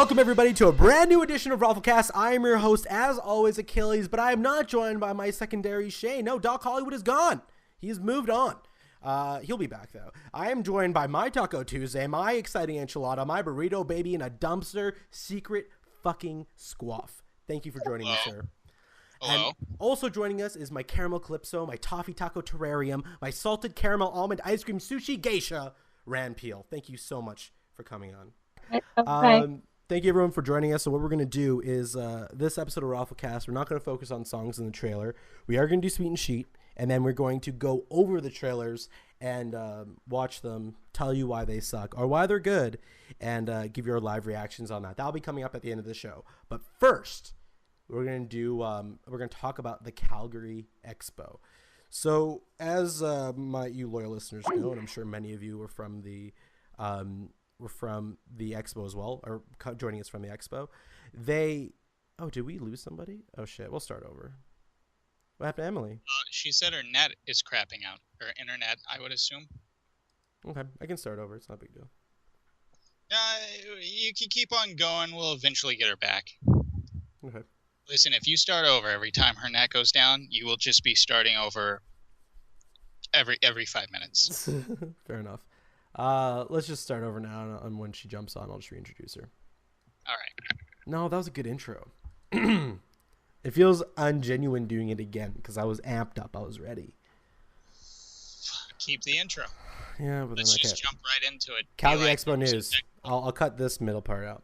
Welcome, everybody, to a brand new edition of ROFLcast. I am your host, as always, Achilles, but I am not joined by my secondary Shane. No, Doc Hollywood is gone. He's moved on. He'll be back, though. I am joined by my Taco Tuesday, my exciting enchilada, my burrito baby, and a dumpster secret fucking squaff. Thank you for joining me, sir. Hello. And also joining us is my caramel calypso, my toffee taco terrarium, my salted caramel almond ice cream sushi geisha, Rand Peel. Thank you so much for coming on. Okay. Thank you, everyone, for joining us. So what we're going to do is this episode of ROFLcast, we're not going to focus on songs in the trailer. We are going to do Sweet and Sheet, and then we're going to go over the trailers and watch them, tell you why they suck or why they're good, and give you our live reactions on that. That'll be coming up at the end of the show. But first, we're going to talk about the Calgary Expo. So as you loyal listeners know, and I'm sure many of you were from the expo as well, or joining us from the expo. Did we lose somebody? Oh shit, we'll start over. What happened to Emily? She said her net is crapping out. Her internet, I would assume. Okay, I can start over. It's not a big deal. You can keep on going. We'll eventually get her back. Okay. Listen, if you start over every time her net goes down, you will just be starting over every 5 minutes. Fair enough. Let's just start over now, and when she jumps on, I'll just reintroduce her. All right. No, that was a good intro. It feels ungenuine doing it again because I was amped up. I was ready. Keep the intro. Yeah, but Let's just jump right into it. Calgary Expo news. I'll cut this middle part out.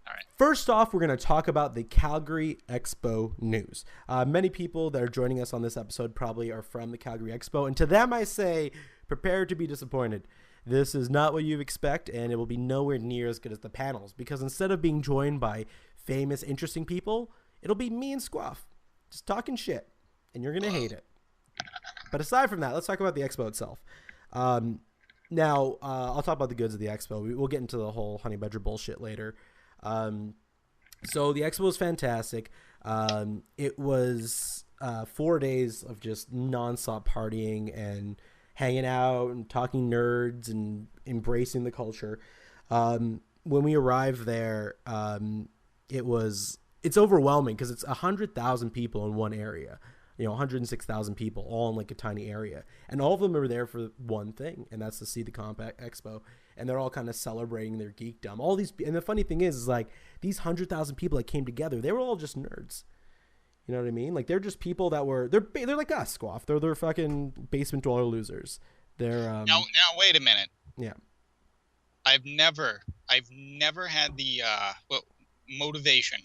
All right. First off, we're going to talk about the Calgary Expo news. Many people that are joining us on this episode probably are from the Calgary Expo, and to them I say, prepare to be disappointed. This is not what you expect, and it will be nowhere near as good as the panels, because instead of being joined by famous, interesting people, it'll be me and Squaff just talking shit, and you're going to hate it. But aside from that, let's talk about the expo itself. Now, I'll talk about the goods of the expo. We'll get into the whole honey badger bullshit later. So the expo was fantastic. It was 4 days of just nonstop partying and hanging out and talking nerds and embracing the culture. When we arrived there, it's overwhelming because it's 100,000 people in one area, 106,000 people all in like a tiny area. And all of them are there for one thing, and that's to see the Compact Expo. And they're all kind of celebrating their geekdom. And the funny thing is like these 100,000 people that came together, they were all just nerds. You know what I mean? Like they're just people that they're like us, Squaff. They're fucking basement dweller losers. They're now wait a minute. Yeah. I've never had the motivation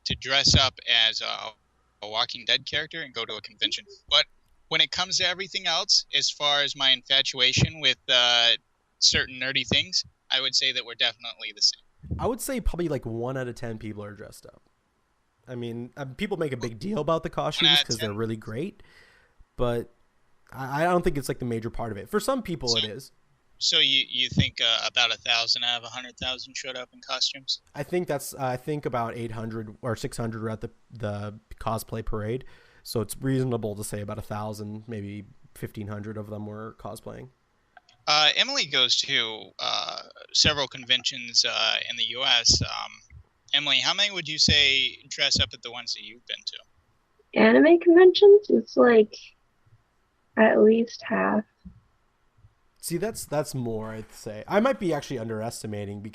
to dress up as a Walking Dead character and go to a convention. But when it comes to everything else, as far as my infatuation with certain nerdy things, I would say that we're definitely the same. I would say probably like 1 out of 10 people are dressed up. I mean, people make a big deal about the costumes because they're really great, but I don't think it's like the major part of it. For some people, it is. So you think about 1,000 out of 100,000 showed up in costumes? I think about 800 or 600 were at the cosplay parade, so it's reasonable to say about 1,000, maybe 1,500 of them were cosplaying. Emily goes to several conventions in the U.S. Emily, how many would you say dress up at the ones that you've been to? Anime conventions? It's like at least half. See, that's more, I'd say. I might be actually underestimating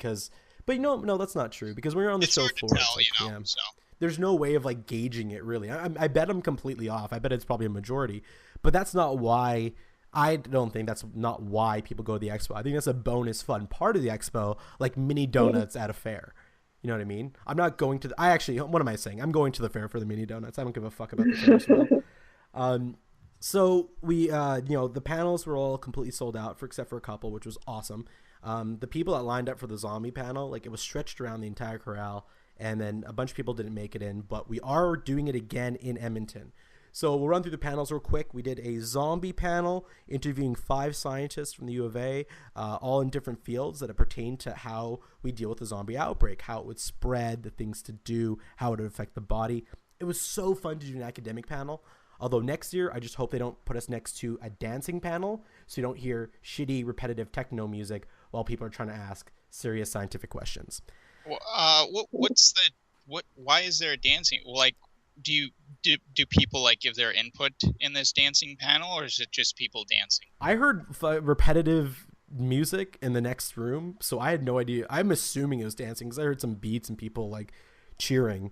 but no, that's not true, because when you're on the show floor, so. There's no way of like gauging it really. I bet I'm completely off. I bet it's probably a majority, but that's not why. I don't think that's not why people go to the expo. I think that's a bonus fun part of the expo, like mini donuts at a fair. You know what I mean? I'm not going to what am I saying? I'm going to the fair for the mini donuts. I don't give a fuck about the fair as well. So we, the panels were all completely sold out except for a couple, which was awesome. The people that lined up for the zombie panel, like it was stretched around the entire corral, and then a bunch of people didn't make it in, but we are doing it again in Edmonton. So we'll run through the panels real quick. We did a zombie panel interviewing 5 scientists from the U of A, all in different fields that pertain to how we deal with the zombie outbreak, how it would spread, the things to do, how it would affect the body. It was so fun to do an academic panel. Although next year, I just hope they don't put us next to a dancing panel so you don't hear shitty, repetitive techno music while people are trying to ask serious scientific questions. Why is there a dancing? Like, do people like give their input in this dancing panel, or is it just people dancing? I heard repetitive music in the next room, so I had no idea. I'm assuming it was dancing because I heard some beats and people like cheering.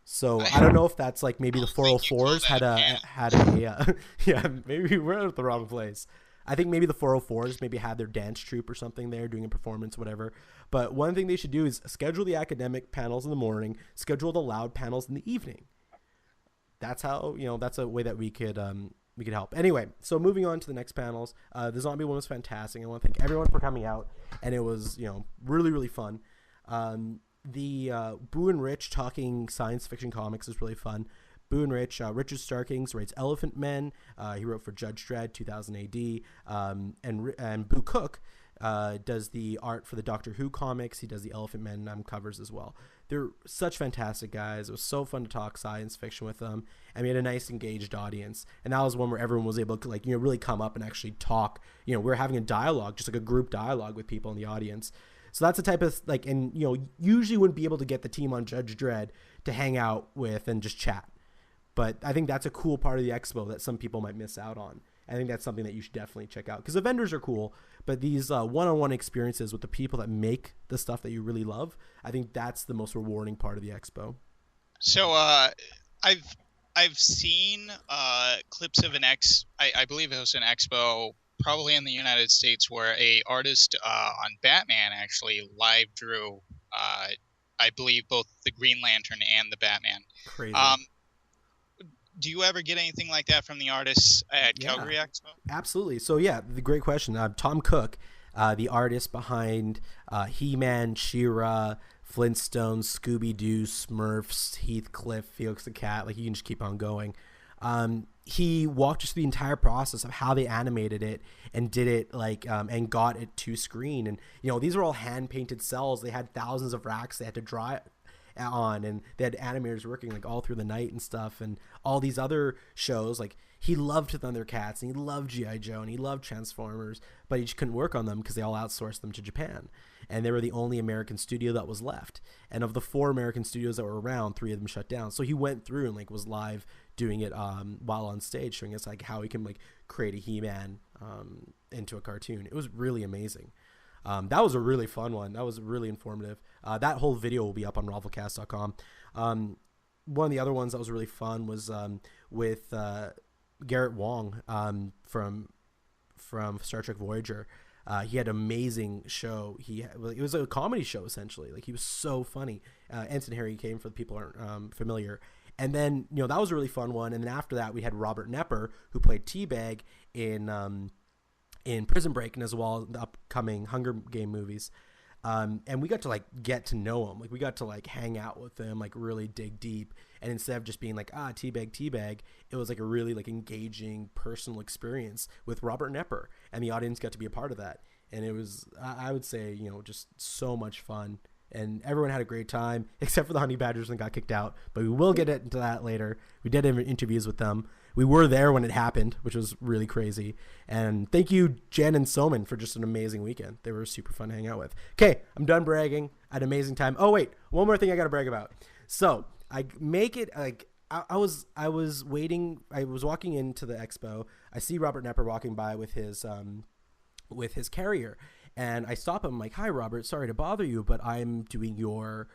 So I don't know if that's like maybe the 404s had a yeah, maybe we're at the wrong place. I think maybe the 404s maybe had their dance troupe or something there doing a performance, whatever. But one thing they should do is schedule the academic panels in the morning, schedule the loud panels in the evening. That's how, that's a way that we could help. Anyway, so moving on to the next panels, the zombie one was fantastic. I want to thank everyone for coming out, and it was really really fun. The Boo and Rich talking science fiction comics is really fun. Boo and Rich, Richard Starkings writes Elephant Men. He wrote for Judge Dredd 2000 AD, and Boo Cook does the art for the Doctor Who comics. He does the Elephant Men covers as well. They're such fantastic guys. It was so fun to talk science fiction with them, and we had a nice engaged audience. And that was one where everyone was able to really come up and actually talk. We were having a dialogue, just like a group dialogue with people in the audience. So that's the type of and usually wouldn't be able to get the team on Judge Dredd to hang out with and just chat. But I think that's a cool part of the expo that some people might miss out on. I think that's something that you should definitely check out because the vendors are cool, but these one-on-one experiences with the people that make the stuff that you really love, I think that's the most rewarding part of the expo. So I've seen clips of I believe it was an expo probably in the United States where a artist on Batman actually live drew I believe both the Green Lantern and the Batman. Crazy. Do you ever get anything like that from the artists at Calgary Expo? Absolutely. So yeah, the great question. Tom Cook, the artist behind He-Man, She-Ra, Flintstones, Scooby-Doo, Smurfs, Heathcliff, Felix the Cat. Like you can just keep on going. He walked us through the entire process of how they animated it and did it and got it to screen. And these are all hand painted cells. They had thousands of racks they had to draw it on, and they had animators working all through the night and stuff. And all these other shows, he loved Thundercats and he loved G.I. Joe and he loved Transformers, but he just couldn't work on them because they all outsourced them to Japan, and they were the only American studio that was left. And of the 4 American studios that were around, 3 of them shut down. So he went through and was live doing it while on stage, showing us how he can create a He-Man into a cartoon. It was really amazing. That was a really fun one. That was really informative. That whole video will be up on ROFLcast.com. One of the other ones that was really fun was with Garrett Wong from Star Trek Voyager. He had an amazing show. It was a comedy show essentially. He was so funny. Ensign Harry came, for the people who aren't familiar. And then that was a really fun one. And then after that, we had Robert Nepper, who played Teabag in Prison Break and as well as the upcoming Hunger Game movies. And we got to get to know him. We got to hang out with him, really dig deep. And instead of just being teabag, it was a really engaging personal experience with Robert Nepper, and the audience got to be a part of that. And it was, I would say, just so much fun. And everyone had a great time, except for the Honey Badgers and got kicked out. But we will get into that later. We did interviews with them. We were there when it happened, which was really crazy. And thank you, Jen and Soman, for just an amazing weekend. They were super fun to hang out with. Okay, I'm done bragging. I had an amazing time. Oh, wait, one more thing I got to brag about. So I make it I was waiting. I was walking into the expo. I see Robert Nepper walking by with his carrier. And I stop him. I'm like, "Hi, Robert. Sorry to bother you, but I'm doing your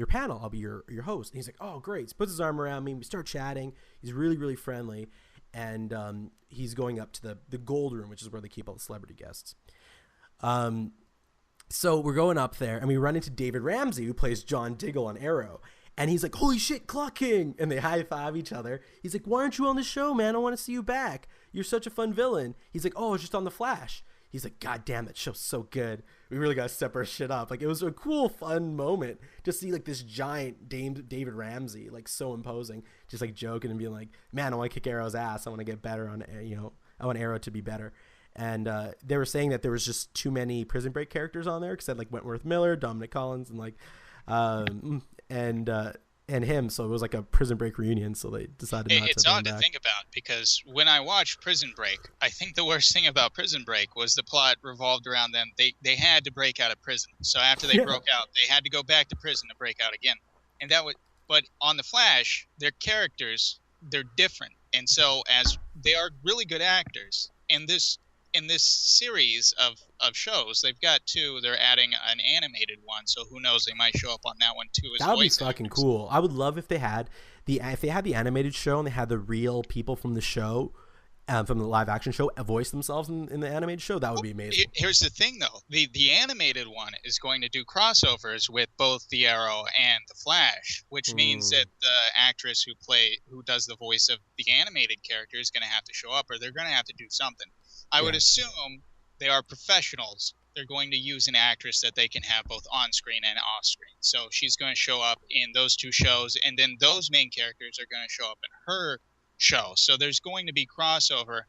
panel. I'll be your host." And he's like, "Oh, great." So he puts his arm around me. We start chatting. He's really, really friendly. And he's going up to the gold room, which is where they keep all the celebrity guests. So we're going up there, and we run into David Ramsey, who plays John Diggle on Arrow. And he's like, "Holy shit, Clock King!" And they high five each other. He's like, "Why aren't you on the show, man? I want to see you back. You're such a fun villain." He's like, "Oh, I was just on The Flash." He's like, "God damn, that show's so good. We really got to step our shit up." It was a cool, fun moment to see this giant David Ramsey, so imposing, just joking and being like, "Man, I want to kick Arrow's ass. I want to get better on, I want Arrow to be better." And they were saying that there was just too many Prison Break characters on there, because they had Wentworth Miller, Dominic Collins, and and him, so it was like a Prison Break reunion. So they decided not to. It's odd to think about, because when I watched Prison Break, I think the worst thing about Prison Break was the plot revolved around them. They had to break out of prison, so after they broke out, they had to go back to prison to break out again, and that would. But on The Flash, their characters, they're different, and so as they are really good actors in this series of shows, they've got 2. They're adding an animated one, so who knows? They might show up on that one too. As that would be fucking cool. I would love if they had the animated show and they had the real people from the show, from the live action show, voice themselves in the animated show. That would be amazing. Here's the thing, though: the animated one is going to do crossovers with both the Arrow and the Flash, which means that the actress who does the voice of the animated character is going to have to show up, or they're going to have to do something. I would assume they are professionals. They're going to use an actress that they can have both on screen and off screen. So she's going to show up in those 2 shows, and then those main characters are going to show up in her show. So there's going to be crossover.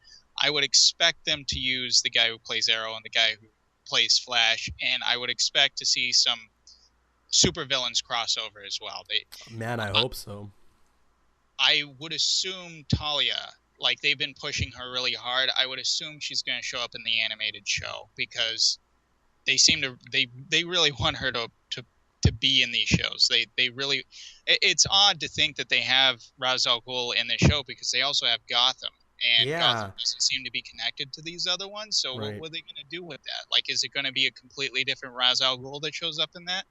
I would expect them to use the guy who plays Arrow and the guy who plays Flash, and I would expect to see some supervillains crossover as well. I hope so. I would assume Talia, like they've been pushing her really hard, I would assume she's going to show up in the animated show, because they seem to they really want her to be in these shows. They really, it's odd to think that they have Ra's al Ghul in this show, because they also have Gotham, and Gotham doesn't seem to be connected to these other ones. So what are they going to do with that? Like, is it going to be a completely different Ra's al Ghul that shows up in that?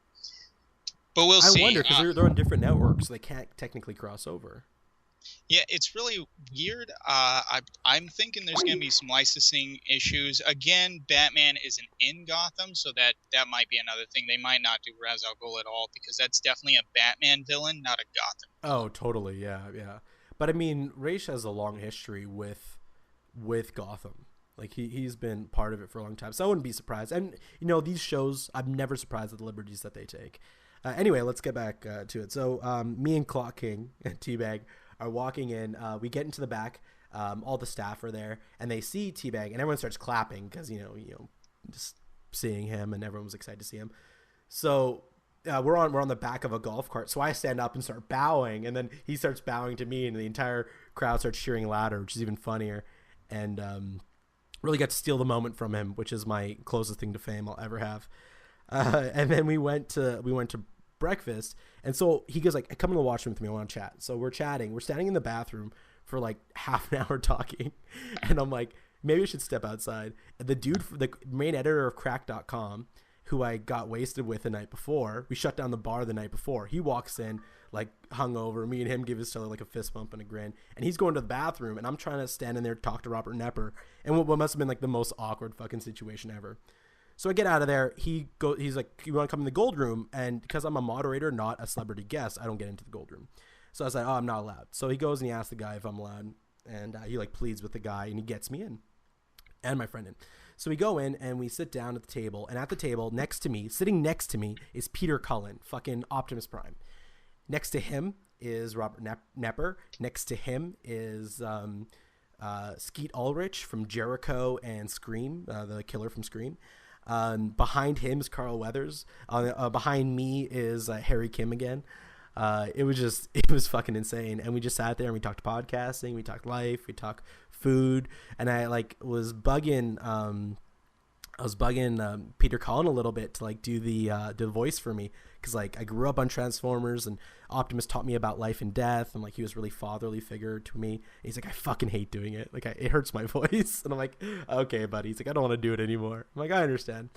But we'll see. I wonder, because they're on different networks, so they can't technically cross over. Yeah, it's really weird. I'm thinking there's going to be some licensing issues. Again, Batman isn't in Gotham, so that might be another thing. They might not do Ra's al Ghul at all, because that's definitely a Batman villain, not a Gotham villain. Oh, totally, yeah. But I mean, Ra's has a long history with Gotham. Like, he's been part of it for a long time, so I wouldn't be surprised. And, these shows, I'm never surprised at the liberties that they take. Anyway, let's get back to it. So, me and Clock King and Teabag are walking in. We get into the back. All the staff are there, and they see Teabag, and everyone starts clapping because just seeing him, and everyone was excited to see him. So we're on the back of a golf cart. So I stand up and start bowing, and then he starts bowing to me, and the entire crowd starts cheering louder, which is even funnier. And really got to steal the moment from him, which is my closest thing to fame I'll ever have. And then we went to breakfast, and so he goes like, come in the washroom with me, I want to chat. So we're chatting, we're standing in the bathroom for like half an hour talking, and I'm like, maybe I should step outside. And the dude, the main editor of crack.com, who I got wasted with the night before, we shut down the bar the night before, he walks in like hungover. Me and him give each other like a fist bump and a grin, and he's going to the bathroom, and I'm trying to stand in there talk to Robert Nepper, and what must have been like the most awkward fucking situation ever. So I get out of there. He's like, you want to come in the gold room? And because I'm a moderator, not a celebrity guest, I don't get into the gold room. So I was like, oh, I'm not allowed. So he goes and he asks the guy if I'm allowed. And he like pleads with the guy, and he gets me in and my friend in. So we go in and we sit down at the table. And at the table sitting next to me is Peter Cullen, fucking Optimus Prime. Next to him is Robert Nepper. Next to him is Skeet Ulrich from Jericho and Scream, the killer from Scream. Behind him is Carl Weathers. Behind me is Harry Kim again. It was fucking insane. And we just sat there and we talked podcasting, we talked life, we talked food, and I like was bugging Peter Cullen a little bit to like do the voice for me, because like I grew up on Transformers, and Optimus taught me about life and death, and like he was really fatherly figure to me. And he's like, I fucking hate doing it, like it hurts my voice. And I'm like, okay buddy. He's like, I don't want to do it anymore. I'm like, I understand.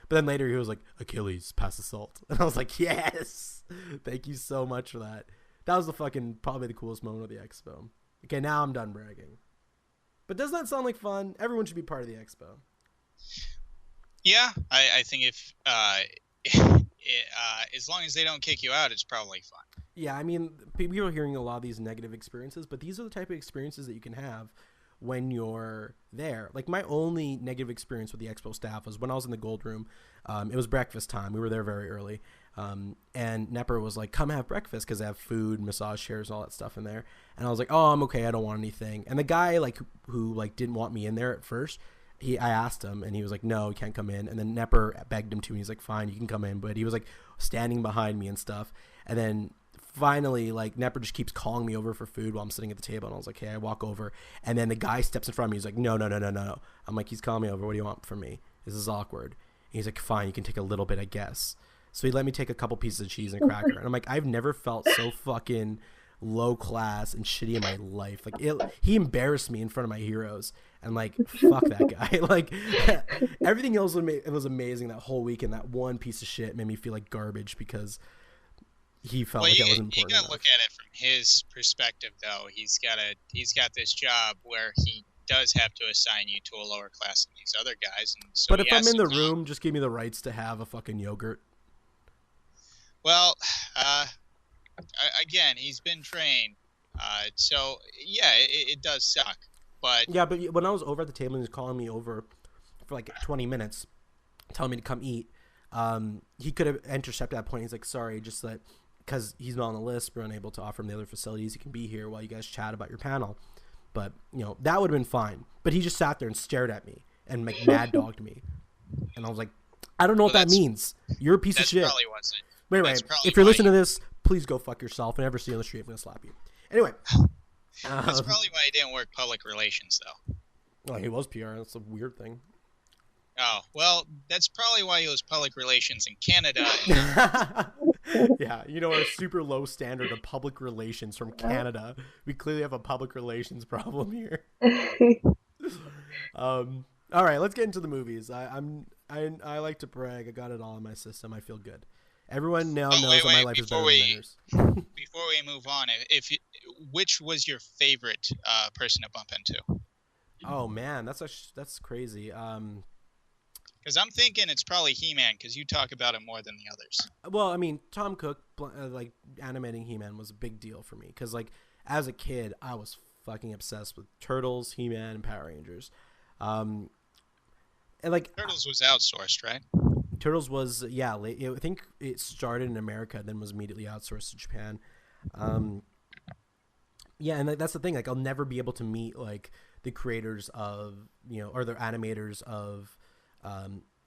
But then later he was like, Achilles, pass the salt. And I was like, yes, thank you so much for that. That was probably the coolest moment of the expo. Okay, now I'm done bragging. But doesn't that sound like fun? Everyone should be part of the expo. Yeah, I think if as long as they don't kick you out, it's probably fun. Yeah, I mean, people are hearing a lot of these negative experiences, but these are the type of experiences that you can have when you're there. Like, my only negative experience with the expo staff was when I was in the gold room. It was breakfast time. We were there very early. And Nepper was like, come have breakfast, because they have food, massage chairs, all that stuff in there. And I was like, oh, I'm okay, I don't want anything. And the guy who didn't want me in there at first, I asked him, and he was like, no, you can't come in. And then Nepper begged him to, and he's like, fine, you can come in. But he was like standing behind me and stuff. And then finally, like, Nepper just keeps calling me over for food while I'm sitting at the table, and I was like, hey, I walk over, and then the guy steps in front of me. He's like, no. I'm like, he's calling me over. What do you want from me? This is awkward. And he's like, fine, you can take a little bit, I guess. So he let me take a couple pieces of cheese and a cracker, and I'm like, I've never felt so fucking low class and shitty in my life. Like, he embarrassed me in front of my heroes, and like, fuck that guy. Like, everything else it was amazing that whole week, and that one piece of shit made me feel like garbage because he felt like that was important. You gotta look at it from his perspective, though. He's got this job where he does have to assign you to a lower class than these other guys. And so but if I'm in the room, just give me the rights to have a fucking yogurt. Well, again, he's been trained, so yeah, it does suck. But yeah, but when I was over at the table and he was calling me over for like 20 minutes, telling me to come eat, he could have intercepted that point. He's like, sorry, just that because he's not on the list, we're unable to offer him the other facilities. He can be here while you guys chat about your panel. But, you know, that would have been fine. But he just sat there and stared at me and like mad dogged me. And I was like, I don't know what that means. You're a piece of shit. Probably wasn't. Wait. If you're listening to this, please go fuck yourself. And ever see you on the street, I'm going to slap you. Anyway. That's probably why he didn't work public relations, though. Well, he was PR. That's a weird thing. Oh, well, that's probably why he was public relations in Canada. Yeah, you know, our super low standard of public relations from Canada. We clearly have a public relations problem here. All right, let's get into the movies. I like to brag. I got it all in my system. I feel good. Everyone now knows that my life is better than theirs. Before we move on, which was your favorite person to bump into? Oh man, that's crazy. Because I'm thinking it's probably He-Man, because you talk about him more than the others. Well, I mean, Tom Cook, like, animating He-Man was a big deal for me. Because, like, as a kid, I was fucking obsessed with Turtles, He-Man, and Power Rangers. And, like... Turtles was outsourced, right? Turtles was, yeah, I think it started in America, then was immediately outsourced to Japan. Yeah, and that's the thing. Like, I'll never be able to meet, like, the creators of, you know, or the animators of...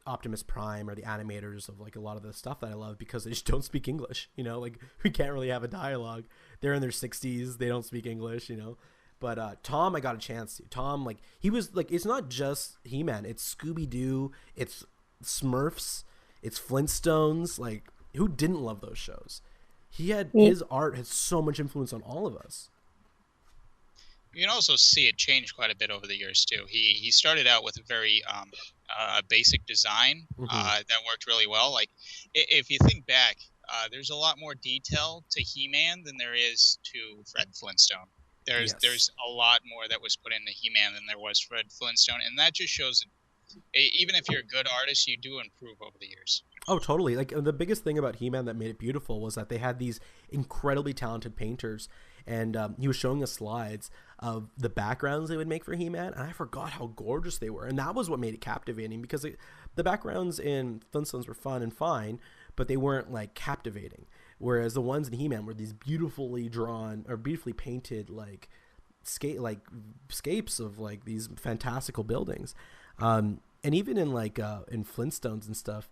Optimus Prime or the animators of like a lot of the stuff that I love because they just don't speak English, you know, like we can't really have a dialogue. They're in their 60s, they don't speak English, you know. But Tom, I got a chance to. Tom, like, he was like, it's not just He-Man, it's Scooby-Doo, it's Smurfs, it's Flintstones. Like, who didn't love those shows? His art has so much influence on all of us. You can also see it change quite a bit over the years too. He started out with a very basic design that worked really well. Like, if you think back, there's a lot more detail to He-Man than there is to Fred Flintstone. There's a lot more that was put into He-Man than there was Fred Flintstone, and that just shows that even if you're a good artist, you do improve over the years. Oh, totally. Like, the biggest thing about He-Man that made it beautiful was that they had these incredibly talented painters, and he was showing us slides of the backgrounds they would make for He-Man, and I forgot how gorgeous they were, and that was what made it captivating, because the backgrounds in Flintstones were fun and fine, but they weren't, like, captivating, whereas the ones in He-Man were these beautifully drawn, or beautifully painted, like, scapes of, like, these fantastical buildings. And even in, like, in Flintstones and stuff,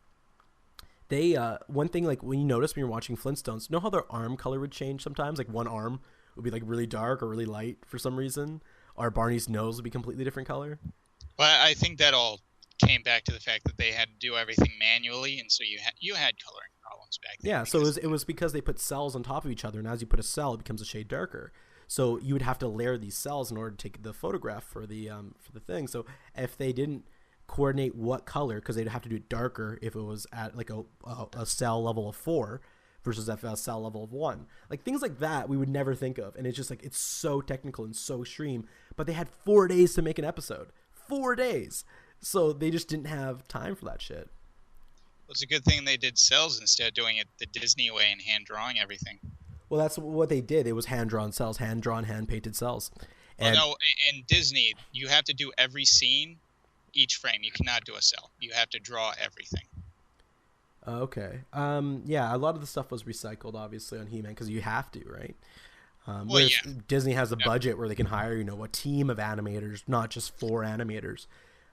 they, one thing, like, when you notice when you're watching Flintstones, you know how their arm color would change sometimes? Like, one arm would be, like, really dark or really light for some reason, or Barney's nose would be completely different color. Well, I think that all came back to the fact that they had to do everything manually, and so you had coloring problems back then. Yeah, so it was because they put cells on top of each other, and as you put a cell, it becomes a shade darker. So you would have to layer these cells in order to take the photograph for the thing. So if they didn't coordinate what color, because they'd have to do it darker if it was at like a cell level of 4 versus a cell level of 1, like things like that we would never think of, and it's just like, it's so technical and so extreme. But they had 4 days to make an episode, 4 days, so they just didn't have time for that shit. Well, it's a good thing they did cells instead of doing it the Disney way and hand drawing everything. Well, that's what they did. It was hand-drawn cells, hand-drawn, hand-painted cells. And well, no, in Disney, you have to do every scene, each frame. You cannot do a cell. You have to draw everything. Okay. Yeah, a lot of the stuff was recycled, obviously, on He-Man, because you have to, right? Well, yeah. Disney has a budget where they can hire, you know, a team of animators, not just 4 animators.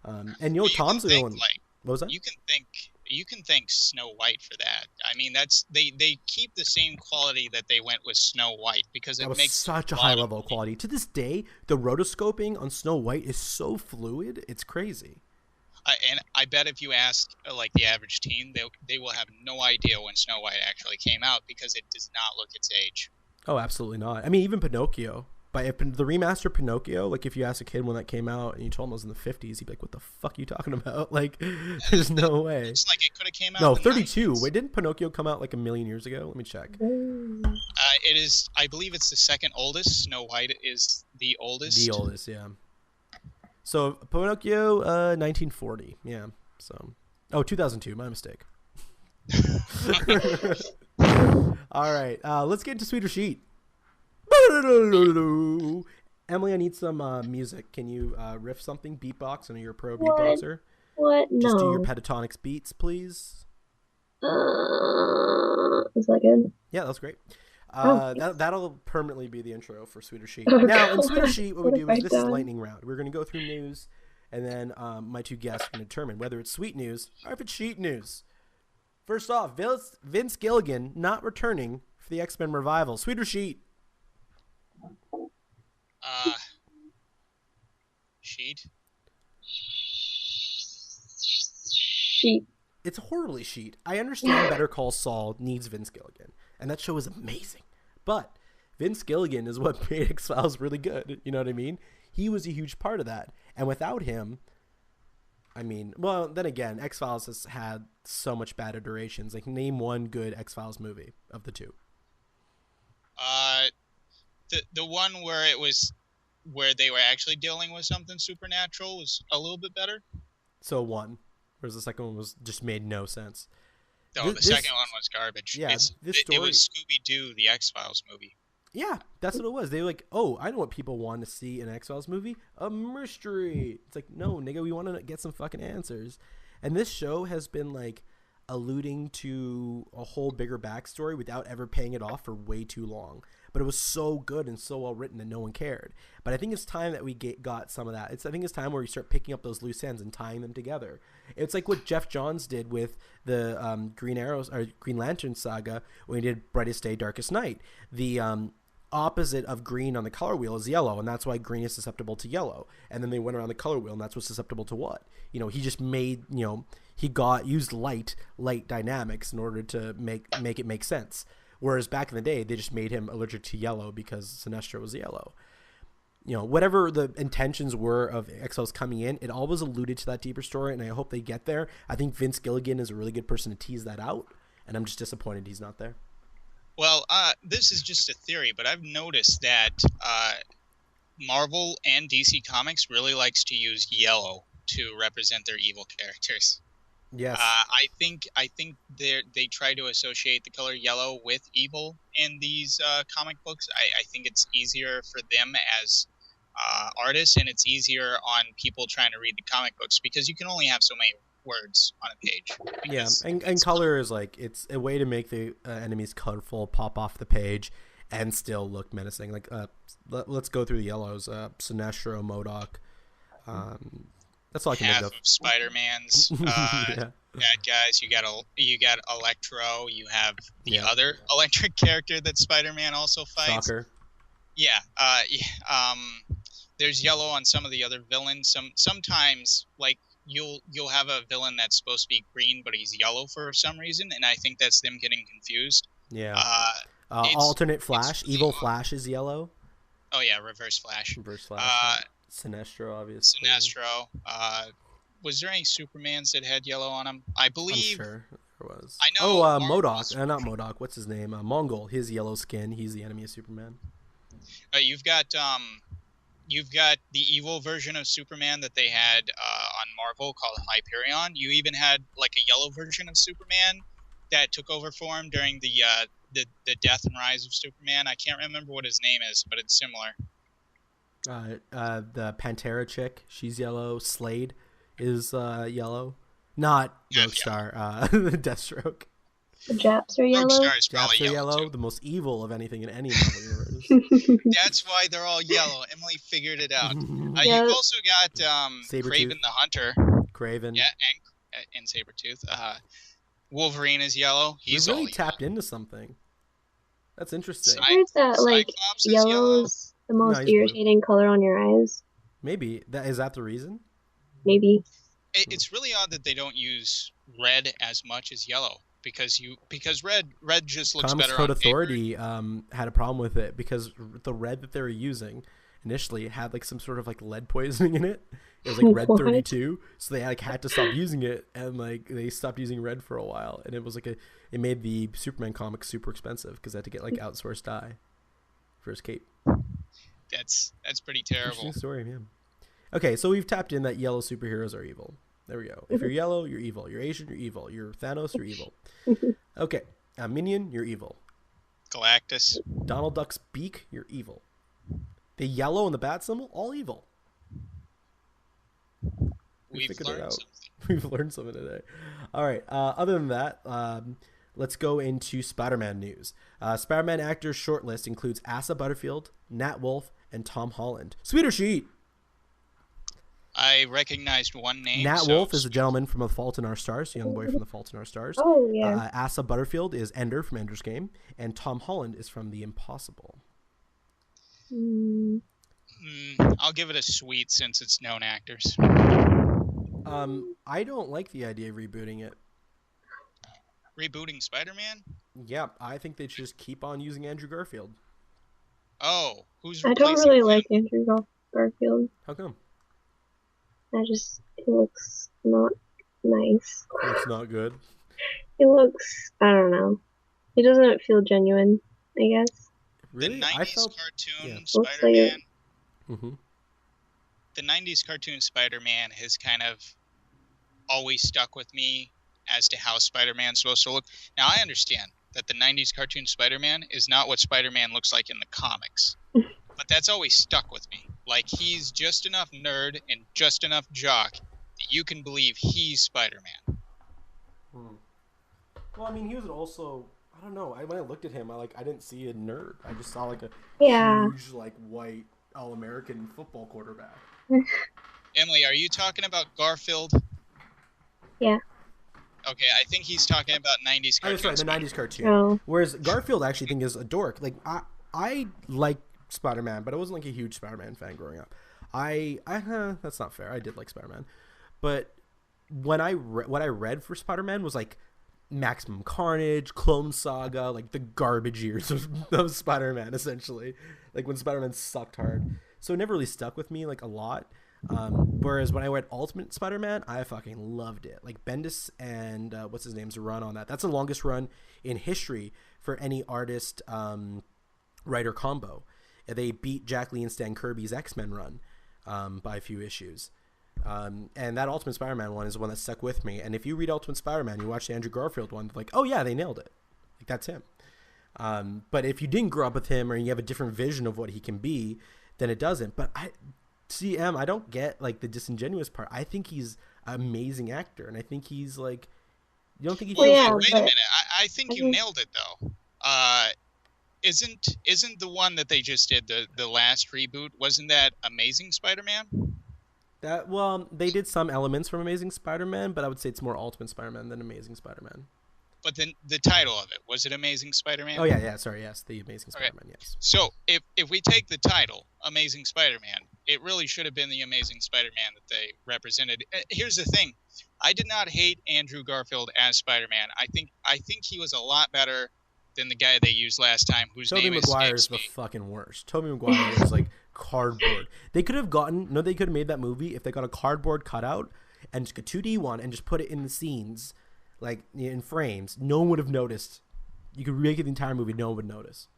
And, you know, Tom's the one. Like, what was that? You can think You can thank Snow White for that. I mean, they keep the same quality that they went with Snow White because that was such a high level of quality. To this day, the rotoscoping on Snow White is so fluid, it's crazy. And I bet if you ask like the average teen, they will have no idea when Snow White actually came out because it does not look its age. Oh, absolutely not. I mean, even Pinocchio. But the remastered Pinocchio, like if you ask a kid when that came out and you told him it was in the 50s, he'd be like, "What the fuck are you talking about?" Like, there's no way. It's like it could have came out. No, 32. Wait, didn't Pinocchio come out like a million years ago? Let me check. It is. I believe it's the second oldest. Snow White is the oldest. The oldest, yeah. So Pinocchio, 1940, yeah. So, 2002. My mistake. All right, let's get into Sweet or Sheet. Emily, I need some music. Can you riff something? Beatbox? I know you're a pro beatboxer. What? No. Just do your pentatonics beats, please. Is that good? Yeah, that's great. That'll permanently be the intro for Sweet or Sheet. Now, in Sweet or Sheet, what we do is this is lightning round. We're going to go through news, and then my two guests can determine whether it's sweet news or if it's sheet news. First off, Vince Gilligan not returning for the X-Men revival. Sweet or sheet? Sheet. Sheet. It's horribly sheet. I understand Better Call Saul needs Vince Gilligan, and that show is amazing. But Vince Gilligan is what made X-Files really good. You know what I mean? He was a huge part of that. And without him, I mean, well, then again, X-Files has had so much bad iterations. Like, name one good X-Files movie of the two. The one where they were actually dealing with something supernatural was a little bit better. So one. Whereas the second one was just made no sense. No, the second one was garbage. Yeah, it was Scooby-Doo, the X-Files movie. Yeah, that's what it was. They were like, oh, I know what people want to see in an X-Files movie. A mystery. It's like, no, nigga, we want to get some fucking answers. And this show has been like alluding to a whole bigger backstory without ever paying it off for way too long. But it was so good and so well written that no one cared. But I think it's time that we got some of that. I think it's time where you start picking up those loose ends and tying them together. It's like what Jeff Johns did with the Green Lantern saga when he did Brightest Day, Darkest Night. The opposite of green on the color wheel is yellow, and that's why green is susceptible to yellow. And then they went around the color wheel, and that's what's susceptible to what? You know, he just made, you know, used light dynamics in order to make it make sense. Whereas back in the day, they just made him allergic to yellow because Sinestro was yellow. You know, whatever the intentions were of X-Files coming in, it always alluded to that deeper story, and I hope they get there. I think Vince Gilligan is a really good person to tease that out, and I'm just disappointed he's not there. Well, this is just a theory, but I've noticed that Marvel and DC Comics really likes to use yellow to represent their evil characters. Yes. I think they try to associate the color yellow with evil in these comic books. I think it's easier for them as artists, and it's easier on people trying to read the comic books because you can only have so many words on a page. Yeah, and color is like, it's a way to make the enemies colorful, pop off the page, and still look menacing. Like, let's go through the yellows. Sinestro, MODOK. That's all I can think of. Half of Spider-Man's bad guys. You got Electro. You have the other electric character that Spider-Man also fights. Shocker. Yeah. There's yellow on some of the other villains. Sometimes like you'll have a villain that's supposed to be green, but he's yellow for some reason, and I think that's them getting confused. Yeah. Alternate Flash. Really Evil Flash is yellow. Oh yeah, Reverse Flash. Sinestro, obviously. Sinestro. Was there any Supermans that had yellow on them? I believe. I'm sure there was. I know. MODOK. Not MODOK. What's his name? Mongol. His yellow skin. He's the enemy of Superman. You've got the evil version of Superman that they had on Marvel called Hyperion. You even had like a yellow version of Superman that took over for him during the death and rise of Superman. I can't remember what his name is, but it's similar. The Pantera chick, she's yellow. Slade is yellow. Not Roguestar, Deathstroke. The Japs are yellow. Japs are yellow. The most evil of anything in any Marvel universe. That's why they're all yellow. Emily figured it out. You've also got Kraven the Hunter. Kraven. Yeah, in Sabretooth. Wolverine is yellow. He's we really all tapped into something. That's interesting. I heard that like Cyclops yellow is the most irritating color on your eyes. Maybe is that the reason? Maybe. It's really odd that they don't use red as much as yellow because red just looks Comics better. Code on Authority had a problem with it because the red that they were using initially had like some sort of like lead poisoning in it. It was like red 32, so they like had to stop using it, and like they stopped using red for a while, and it was like it made the Superman comics super expensive because they had to get like outsourced dye for his cape. That's pretty terrible. Interesting story, man. Okay, so we've tapped in that yellow superheroes are evil. There we go. If you're yellow, you're evil. You're Asian, you're evil. You're Thanos, you're evil. Okay, Minion, you're evil. Galactus. Donald Duck's beak, you're evil. The yellow and the bat symbol, all evil. We've learned something. We've learned something today. All right. Other than that, let's go into Spider-Man news. Spider-Man actors shortlist includes Asa Butterfield, Nat Wolff, and Tom Holland. Sweet or sheet? I recognized one name. Nat Wolff is a gentleman from The Fault in Our Stars, a young boy from The Fault in Our Stars. Oh, yeah. Asa Butterfield is Ender from Ender's Game, and Tom Holland is from The Impossible. I'll give it a sweet since it's known actors. I don't like the idea of rebooting it. Rebooting Spider-Man? Yeah, I think they should just keep on using Andrew Garfield. Oh, who's I don't really like Andrew Garfield. How come? It looks not nice. It's not good. It looks, I don't know. It doesn't feel genuine, I guess. Really? The 90s cartoon Spider-Man. The 90s cartoon Spider-Man has kind of always stuck with me as to how Spider-Man's supposed to look. Now, I understand that the 90s cartoon Spider-Man is not what Spider-Man looks like in the comics. But that's always stuck with me. Like, he's just enough nerd and just enough jock that you can believe he's Spider-Man. Well, I mean, he was also... I don't know. When I looked at him, I didn't see a nerd. I just saw like a huge, like, white All-American football quarterback. Emily, are you talking about Garfield? Yeah. Okay, I think he's talking about 90s cartoon. Oh, that's right, the 90s cartoon. Oh. Whereas Garfield, I actually think, is a dork. Like, I like Spider-Man, but I wasn't like a huge Spider-Man fan growing up. That's not fair. I did like Spider-Man, but when what I read for Spider-Man was like Maximum Carnage, Clone Saga, like the garbage years of Spider-Man, essentially. Like when Spider-Man sucked hard. So it never really stuck with me like a lot. Whereas when I read Ultimate Spider-Man, I fucking loved it. Like Bendis and what's his name's run on that. That's the longest run in history for any artist writer combo. They beat Jack Lee and Stan Kirby's X-Men run by a few issues. And that Ultimate Spider-Man one is the one that stuck with me. And if you read Ultimate Spider-Man, you watch the Andrew Garfield one, like, oh yeah, they nailed it. Like, that's him. But if you didn't grow up with him or you have a different vision of what he can be, then it doesn't. But I don't get like the disingenuous part. I think he's an amazing actor, and I think he's like, you don't think he feels wait a minute. I think you nailed it though. Isn't the one that they just did the last reboot? Wasn't that Amazing Spider-Man? They did some elements from Amazing Spider-Man, but I would say it's more Ultimate Spider-Man than Amazing Spider-Man. But then the title of it, was it Amazing Spider-Man? Oh yeah, sorry, yes, the Amazing Spider-Man, yes. So if we take the title Amazing Spider-Man, it really should have been the Amazing Spider-Man that they represented. Here's the thing: I did not hate Andrew Garfield as Spider-Man. I think he was a lot better than the guy they used last time, whose name is Tobey Maguire is the fucking worst. Tobey Maguire was like cardboard. They could have made that movie if they got a cardboard cutout and just a 2D one and just put it in the scenes, like in frames. No one would have noticed. You could remake it the entire movie, no one would notice.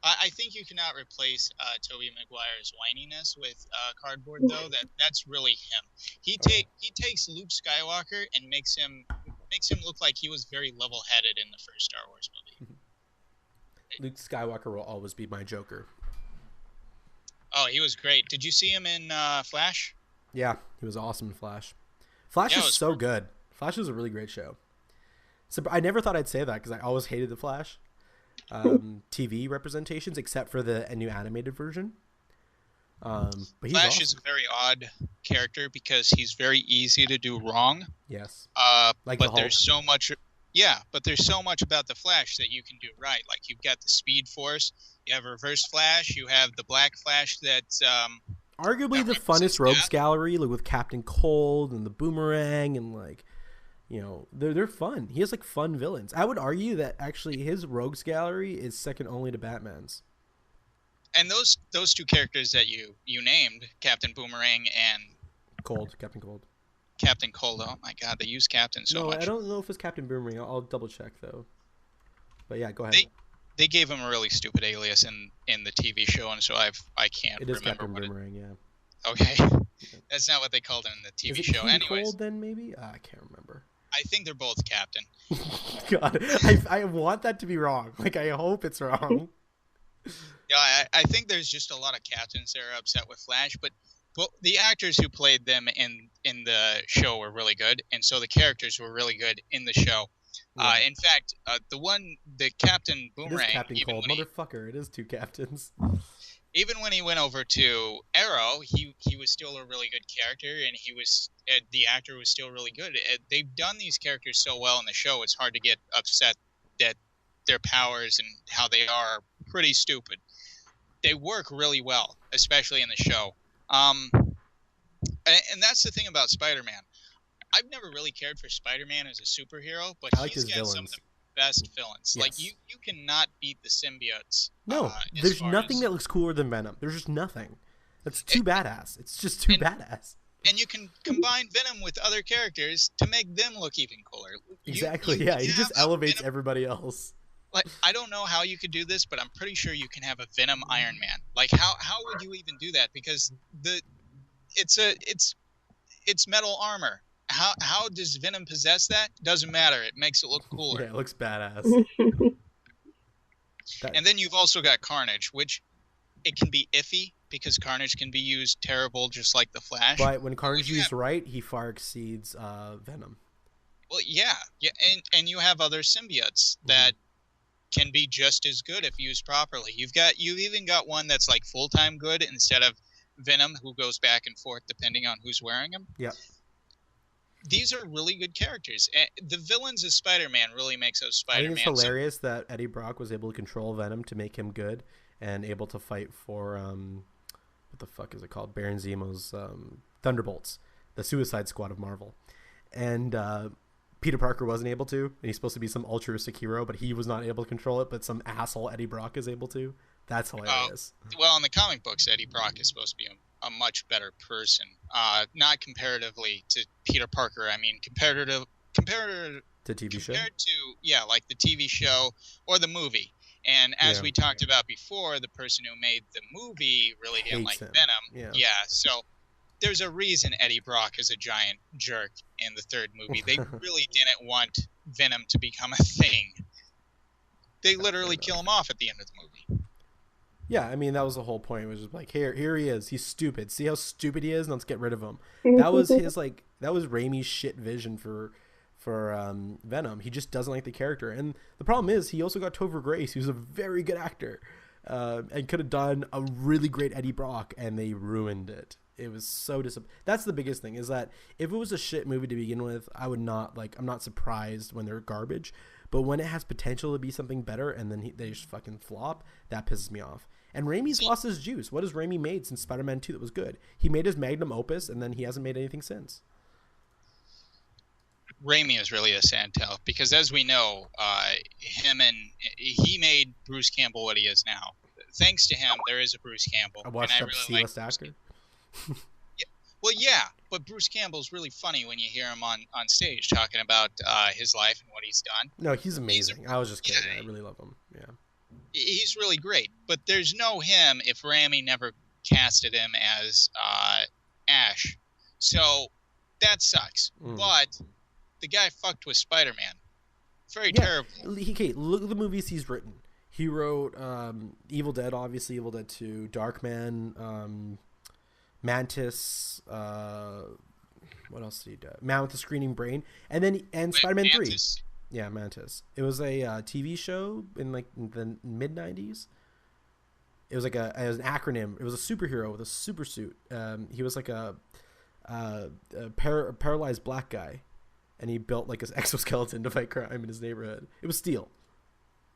I think you cannot replace Tobey Maguire's whininess with cardboard, though. That's really him. He takes Luke Skywalker and makes him look like he was very level-headed in the first Star Wars movie. Luke Skywalker will always be my Joker. Oh, he was great. Did you see him in Flash? Yeah, he was awesome in Flash. Flash is so good. Flash is a really great show. So I never thought I'd say that because I always hated the Flash TV representations, except for the new animated version. But he's Flash awesome. is a very odd character because he's very easy to do wrong. Yes. Like but there's so much. Yeah, but there's so much about the Flash that you can do right. Like you've got the Speed Force, you have Reverse Flash, you have the Black Flash that's arguably the funnest rogues gallery, like with Captain Cold and the Boomerang and like, you know, they're fun. He has like fun villains. I would argue that actually his rogues gallery is second only to Batman's. And those two characters that you named, Captain Boomerang and Captain Cold. Captain Cold. Oh my God, they use Captain so much. No, I don't know if it's Captain Boomerang. I'll double check though. But yeah, go ahead. They gave him a really stupid alias in the TV show, and so I can't remember. It is Captain Boomerang, yeah. Okay, that's not what they called him in the TV show. Anyways, Cold then maybe? I can't remember. I think they're both Captain. God, I want that to be wrong. Like I hope it's wrong. Yeah, I think there's just a lot of captains that are upset with Flash, but the actors who played them in the show were really good, and so the characters were really good in the show. Yeah. In fact, the Captain Boomerang, it is Captain Cold, motherfucker. It is two captains. Even when he went over to Arrow, he was still a really good character, and the actor was still really good. They've done these characters so well in the show, it's hard to get upset that their powers and how they are pretty stupid. They work really well, especially in the show. And that's the thing about Spider-Man. I've never really cared for Spider-Man as a superhero, but he's got some of the best villains. Yes. Like you cannot beat the symbiotes. No, there's nothing that looks cooler than Venom. There's just nothing. That's too badass. It's just too badass. And you can combine Venom with other characters to make them look even cooler. Exactly. He just elevates everybody else. Like I don't know how you could do this, but I'm pretty sure you can have a Venom Iron Man. Like how would you even do that? Because it's metal armor. How does Venom possess that? Doesn't matter. It makes it look cooler. Yeah, it looks badass. And then you've also got Carnage, which it can be iffy because Carnage can be used terrible, just like the Flash. But when Carnage is used right, he far exceeds Venom. Well, yeah, and you have other symbiotes that can be just as good if used properly. You've even got one that's like full-time good instead of Venom, who goes back and forth depending on who's wearing him. Yeah. These are really good characters. The villains of Spider-Man really makes those Spider-Man. I think it's hilarious that Eddie Brock was able to control Venom to make him good and able to fight for what the fuck is it called? Baron Zemo's Thunderbolts, the Suicide Squad of Marvel, and Peter Parker wasn't able to, and he's supposed to be some altruistic hero, but he was not able to control it. But some asshole Eddie Brock is able to. That's hilarious. Well, in the comic books, Eddie Brock is supposed to be a much better person. Not comparatively to Peter Parker. I mean, compared to TV show. Compared to like the TV show or the movie. And as we talked about before, the person who made the movie really didn't like Venom. Yeah. So there's a reason Eddie Brock is a giant jerk in the third movie. They really didn't want Venom to become a thing. They literally kill him off at the end of the movie. Yeah, I mean, that was the whole point. It was just like, here he is. He's stupid. See how stupid he is? Let's get rid of him. That was that was Raimi's shit vision for Venom. He just doesn't like the character. And the problem is he also got Topher Grace, who's a very good actor, and could have done a really great Eddie Brock, and they ruined it. It was so That's the biggest thing, is that if it was a shit movie to begin with, I'm not surprised when they're garbage. But when it has potential to be something better and then they just fucking flop, that pisses me off. And Raimi's lost his juice. What has Raimi made since Spider-Man 2 that was good? He made his magnum opus, and then he hasn't made anything since. Raimi is really a sad tale because, as we know, he made Bruce Campbell what he is now. Thanks to him, there is a Bruce Campbell. I watched up C-list actor. Well, yeah, but Bruce Campbell's really funny when you hear him on stage talking about his life and what he's done. No, he's amazing. I was just kidding. I really love him. Yeah. He's really great, but there's no him if Raimi never casted him as Ash. So that sucks. But the guy fucked with Spider-Man. Very terrible. Okay, look at the movies he's written. He wrote Evil Dead, obviously, Evil Dead 2, Darkman, Mantis, what else did he do? Man with the Screaming Brain, and Spider-Man 3. Yeah, Mantis. It was a TV show in like the mid-90s. It was like it was an acronym. It was a superhero with a super suit. He was like a paralyzed black guy, and he built like his exoskeleton to fight crime in his neighborhood. It was Steel.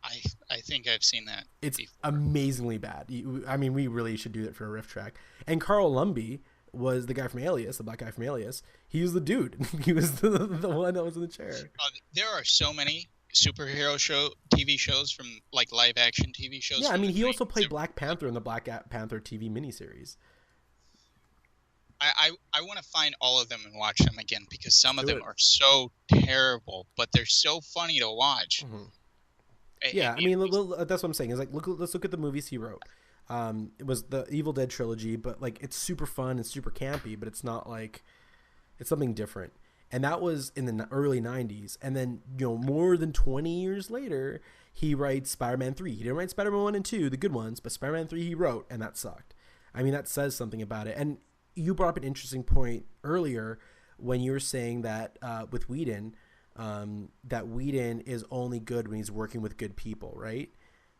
I think I've seen that. It's before. amazingly bad. I mean, we really should do it for a riff track. And Carl Lumbly was the guy from Alias, the black guy from Alias. He was the dude. He was the one that was in the chair. There are so many superhero TV shows from like live action TV shows. Yeah, I mean, he also played Black Panther in the Black Panther TV miniseries. I want to find all of them and watch them again because some of them are so terrible, but they're so funny to watch. Mm-hmm. Yeah, I mean, that's what I'm saying. Is like, let's look at the movies he wrote. It was the Evil Dead trilogy, but like it's super fun and super campy, but it's not like it's something different. And that was in the early 90s. And then, more than 20 years later, he writes Spider-Man 3. He didn't write Spider-Man 1 and 2, the good ones, but Spider-Man 3 he wrote, and that sucked. I mean, that says something about it. And you brought up an interesting point earlier when you were saying that with Whedon, that Whedon is only good when he's working with good people, right?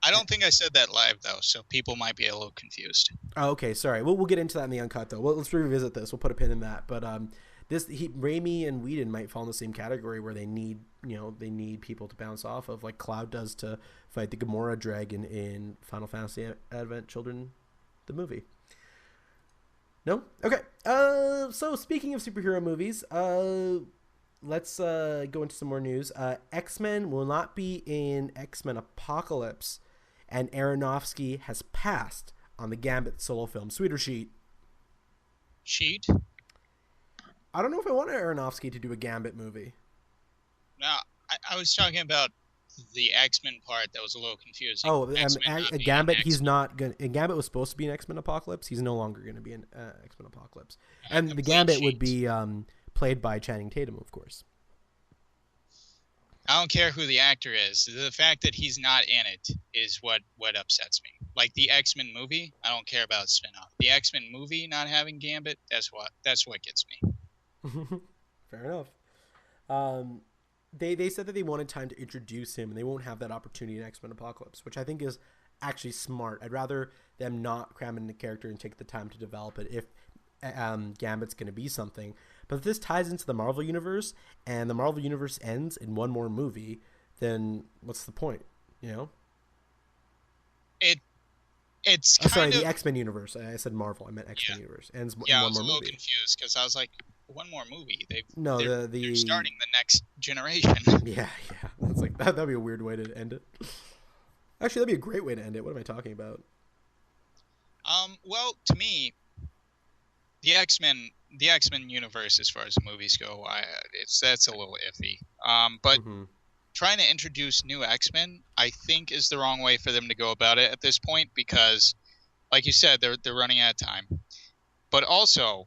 I don't think I said that live, though, so people might be a little confused. Oh, okay, sorry. We'll get into that in the uncut, though. Let's revisit this. We'll put a pin in that. But Raimi and Whedon might fall in the same category where they need people to bounce off of, like Cloud does to fight the Gamora dragon in Final Fantasy Advent Children, the movie. No? Okay. So speaking of superhero movies, let's go into some more news. X-Men will not be in X-Men Apocalypse, and Aronofsky has passed on the Gambit solo film. Sweet or sheet? Sheet? I don't know if I want Aronofsky to do a Gambit movie. No, I was talking about the X-Men part that was a little confusing. Oh, Gambit, he's not going to... Gambit was supposed to be an X-Men Apocalypse. He's no longer going to be an X-Men Apocalypse. And the Gambit would be played by Channing Tatum, of course. I don't care who the actor is. The fact that he's not in it is what upsets me. Like the X-Men movie, I don't care about spin-off. The X-Men movie not having Gambit, that's what gets me. Fair enough. They said that they wanted time to introduce him, and they won't have that opportunity in X-Men Apocalypse, which I think is actually smart. I'd rather them not cram in the character and take the time to develop it if Gambit's going to be something. But if this ties into the Marvel Universe, and the Marvel Universe ends in one more movie, then what's the point, It's the X-Men Universe. I said Marvel. I meant X-Men Universe. Ends in one more movie. I was a little confused because I was like, one more movie. They're starting the next generation. Yeah. That's like that'd be a weird way to end it. Actually, that'd be a great way to end it. What am I talking about? Well, to me, the X-Men universe, as far as the movies go, that's a little iffy. But trying to introduce new X-Men, I think, is the wrong way for them to go about it at this point because, like you said, they're running out of time. But also,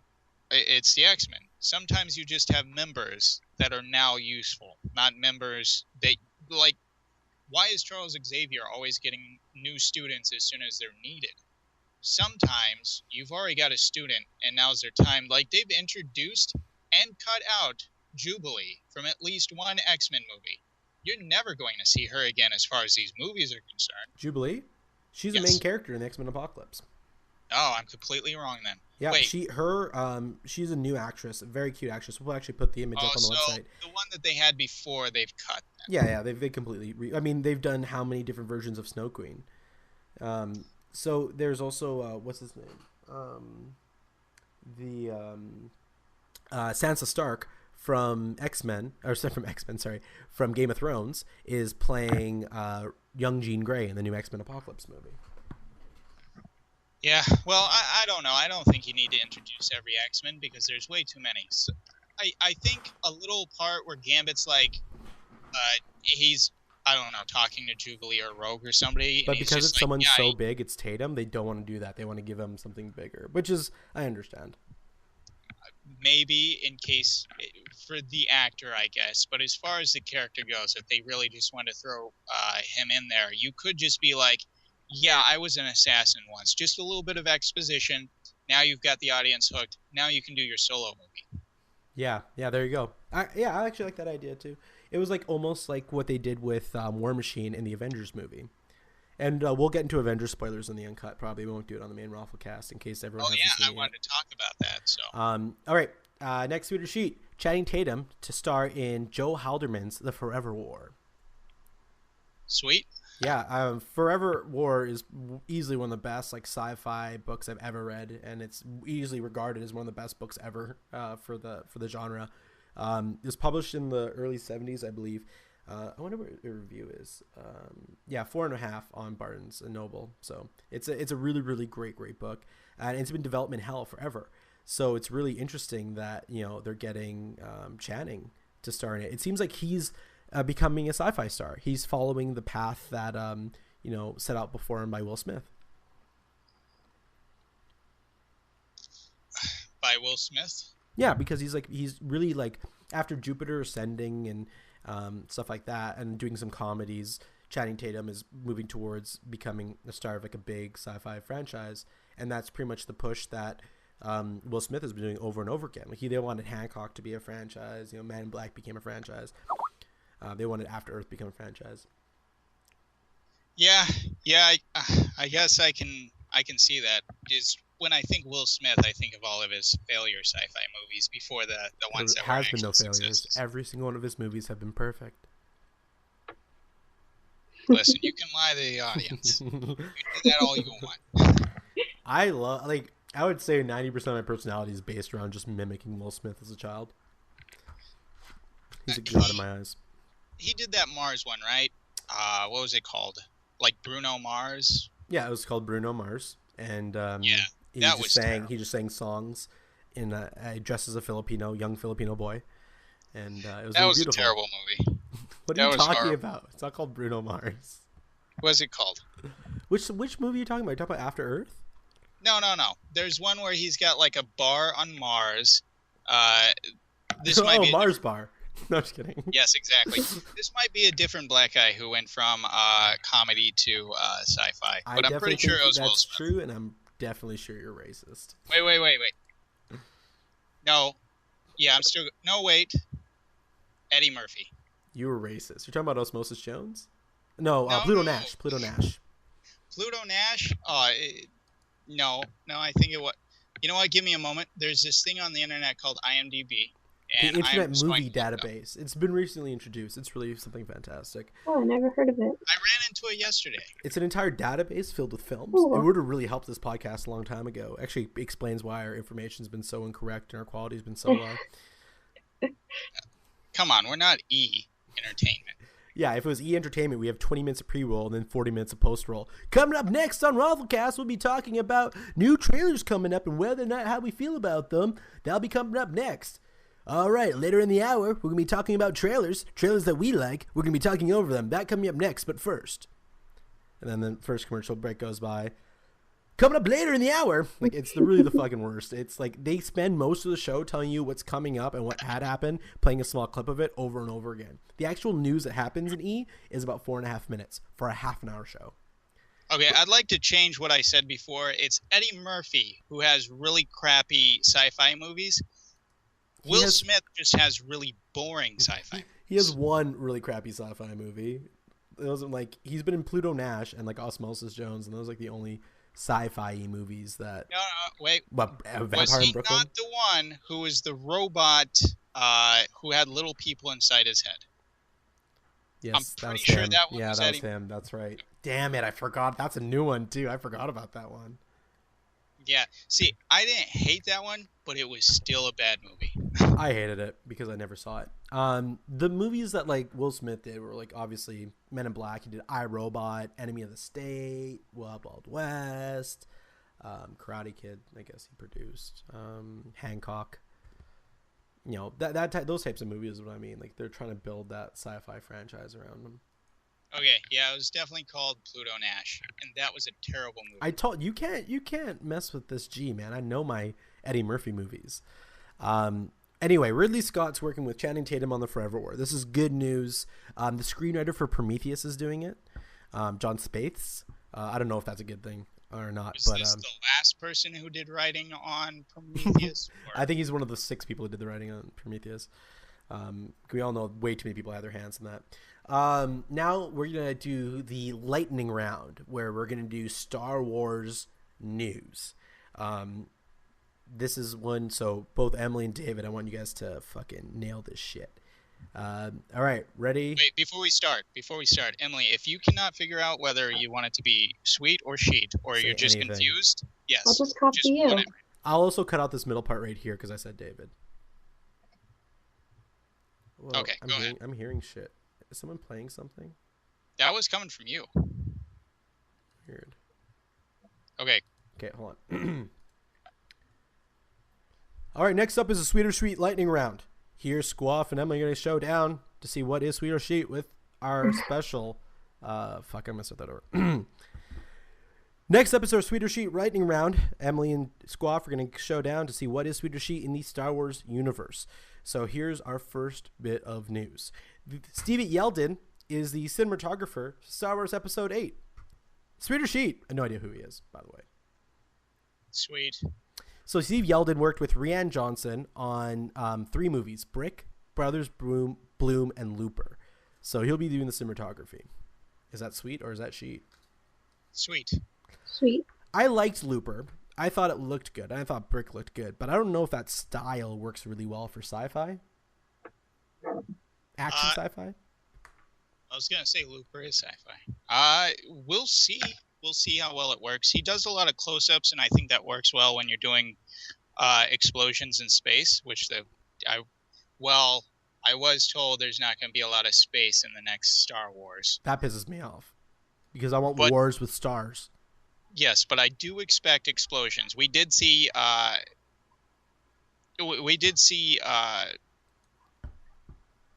it's the X-Men. Sometimes you just have members that are now useful, not members that, like, why is Charles Xavier always getting new students as soon as they're needed? Sometimes you've already got a student and now's their time. Like, they've introduced and cut out Jubilee from at least one X-Men movie. You're never going to see her again as far as these movies are concerned. Jubilee? She's a main character in the X-Men Apocalypse. Oh, I'm completely wrong then. Yeah, she's a new actress, a very cute actress. We'll actually put the image up on the website. The one that they had before, they've cut. Then. Yeah, they completely. They've done how many different versions of Snow Queen? So there's also what's his name? Sansa Stark from from Game of Thrones is playing young Jean Grey in the new X-Men Apocalypse movie. Yeah, well, I don't know. I don't think you need to introduce every X-Men because there's way too many. So I think a little part where Gambit's like, he's, I don't know, talking to Jubilee or Rogue or somebody. But because it's someone so big, it's Tatum, they don't want to do that. They want to give him something bigger, which is, I understand. Maybe in case, for the actor, I guess. But as far as the character goes, if they really just want to throw him in there, you could just be like, yeah, I was an assassin once. Just a little bit of exposition. Now you've got the audience hooked. Now you can do your solo movie. Yeah, there you go. I actually like that idea too. It was like almost like what they did with War Machine in the Avengers movie. And we'll get into Avengers spoilers in the uncut. Probably we won't do it on the main ROFLcast in case everyone. I wanted to talk about that. So. All right. Next feature sheet: Channing Tatum to star in Joe Haldeman's The Forever War. Sweet. Yeah, Forever War is easily one of the best like sci-fi books I've ever read, and it's easily regarded as one of the best books ever for the genre. It was published in the early 70s, I believe. I wonder what the review is. 4.5 on Barnes and Noble. So it's a really, really great book, and it's been in development hell forever. So it's really interesting that they're getting Channing to star in it. It seems like he's becoming a sci-fi star. He's following the path that set out before him by Will Smith. By Will Smith? Yeah, because he's really like after Jupiter Ascending and stuff like that, and doing some comedies. Channing Tatum is moving towards becoming a star of like a big sci-fi franchise, and that's pretty much the push that Will Smith has been doing over and over again. Like they wanted Hancock to be a franchise. Man in Black became a franchise. They wanted After Earth to become a franchise. Yeah. I guess I can see that. Just when I think Will Smith, I think of all of his failure sci-fi movies before the ones that has been no failures. Every single one of his movies have been perfect. Listen, you can lie to the audience. You can do that all you want. I would say 90% of my personality is based around just mimicking Will Smith as a child. He's a god in my eyes. He did that Mars one, right? What was it called? Like Bruno Mars? Yeah, it was called Bruno Mars, and he just sang songs in dressed as a young Filipino boy, and it was really beautiful. A terrible movie. What are you talking about? It's not called Bruno Mars. What is it called? Which movie are you talking about? Are you talking about After Earth? No. There's one where he's got like a bar on Mars. Mars Bar. No, just kidding. Yes, exactly. This might be a different black guy who went from comedy to sci-fi, but I'm pretty sure it was Will Smith. That's true, and I'm definitely sure you're racist. Wait. No. Yeah, I'm still... No, wait. Eddie Murphy. You were racist. You're talking about Osmosis Jones? No, Pluto Nash. Pluto Nash. Pluto Nash? No, I think it was... You know what? Give me a moment. There's this thing on the internet called IMDb. The Internet Movie Database. It's been recently introduced. It's really something fantastic. Oh, I never heard of it. I ran into it yesterday. It's an entire database filled with films. Ooh. It would have really helped this podcast a long time ago. Actually, explains why our information's been so incorrect and our quality's been so low. Come on, we're not E-Entertainment. Yeah, if it was E-Entertainment, we have 20 minutes of pre-roll and then 40 minutes of post-roll. Coming up next on ROFLcast, we'll be talking about new trailers coming up and whether or not how we feel about them. That'll be coming up next. All right, later in the hour, we're going to be talking about trailers that we like. We're going to be talking over them. That coming up next, but first. And then the first commercial break goes by. Coming up later in the hour. Like, it's really the fucking worst. It's like they spend most of the show telling you what's coming up and what had happened, playing a small clip of it over and over again. The actual news that happens in E is about 4.5 minutes for a half an hour show. Okay, I'd like to change what I said before. It's Eddie Murphy who has really crappy sci-fi movies. Will Smith just has really boring sci-fi. He has one really crappy sci-fi movie. It wasn't like he's been in Pluto Nash and like Osmosis Jones, and those are like the only sci-fi movies that. No, wait. Vampire was he in Brooklyn? Not the one who was the robot who had little people inside his head? Yes, I'm pretty sure that one was Eddie. him. That's right. Damn it! I forgot. That's a new one too. I forgot about that one. Yeah. See, I didn't hate that one, but it was still a bad movie. I hated it because I never saw it. The movies that like Will Smith did were like obviously Men in Black. He did iRobot, Enemy of the State, Wild Wild West, Karate Kid. I guess he produced Hancock. Those types of movies is what I mean. Like they're trying to build that sci-fi franchise around them. Okay, yeah, it was definitely called Pluto Nash, and that was a terrible movie. I told you can't mess with this G, man. I know my Eddie Murphy movies. Anyway, Ridley Scott's working with Channing Tatum on The Forever War. This is good news. The screenwriter for Prometheus is doing it. John Spaeths. I don't know if that's a good thing or not. Is this the last person who did writing on Prometheus? I think he's one of the 6 people who did the writing on Prometheus. We all know way too many people had their hands in that. Now we're gonna do the lightning round, where we're gonna do Star Wars news. This is one, so both Emily and David, I want you guys to fucking nail this shit. All right, ready? Wait, before we start, Emily, if you cannot figure out whether you want it to be sweet or sheet, or Say you're just anything. confused, yes, I'll just copy you. whatever. I'll also cut out this middle part right here because I said David. Well, Okay, go ahead. I'm hearing shit. Is someone playing something? That was coming from you. Weird. Okay. Okay, hold on. All right, next up is a sweet or sweet lightning round. Here, Squaff and Emily are going to show down to see what is sweet or sheet with our special. Fuck, I messed that over. Next up is our sweet or sheet lightning round. Emily and Squaff are going to show down to see what is sweet or sheet in the Star Wars universe. So here's our first bit of news. Stevie Yeldon is the cinematographer for Star Wars Episode 8. Sweet or sheet? I have no idea who he is, by the way. Sweet. So Steve Yeldon worked with Rian Johnson on 3 movies: Brick, Brothers Bloom, and Looper. So he'll be doing the cinematography. Is that sweet or is that sheet? Sweet. Sweet. I liked Looper. I thought it looked good. I thought Brick looked good. But I don't know if that style works really well for sci-fi. Action sci-fi? I was going to say Looper is sci-fi. We'll see. We'll see how well it works. He does a lot of close-ups, and I think that works well when you're doing explosions in space, which I was told there's not going to be a lot of space in the next Star Wars. That pisses me off because I want wars with stars. Yes, but I do expect explosions. We did see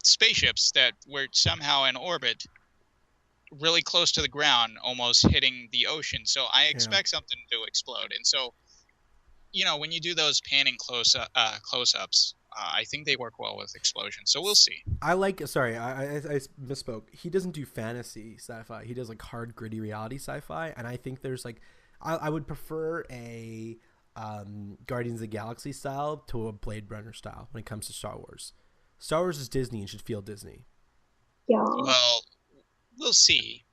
spaceships that were somehow in orbit really close to the ground, almost hitting the ocean. So I expect something to explode. And so, when you do those panning close-ups, I think they work well with explosions. So we'll see. I misspoke. He doesn't do fantasy sci-fi. He does like hard, gritty reality sci-fi. And I think there's like, I would prefer a Guardians of the Galaxy style to a Blade Runner style when it comes to Star Wars. Star Wars is Disney and should feel Disney. Yeah. Well, we'll see.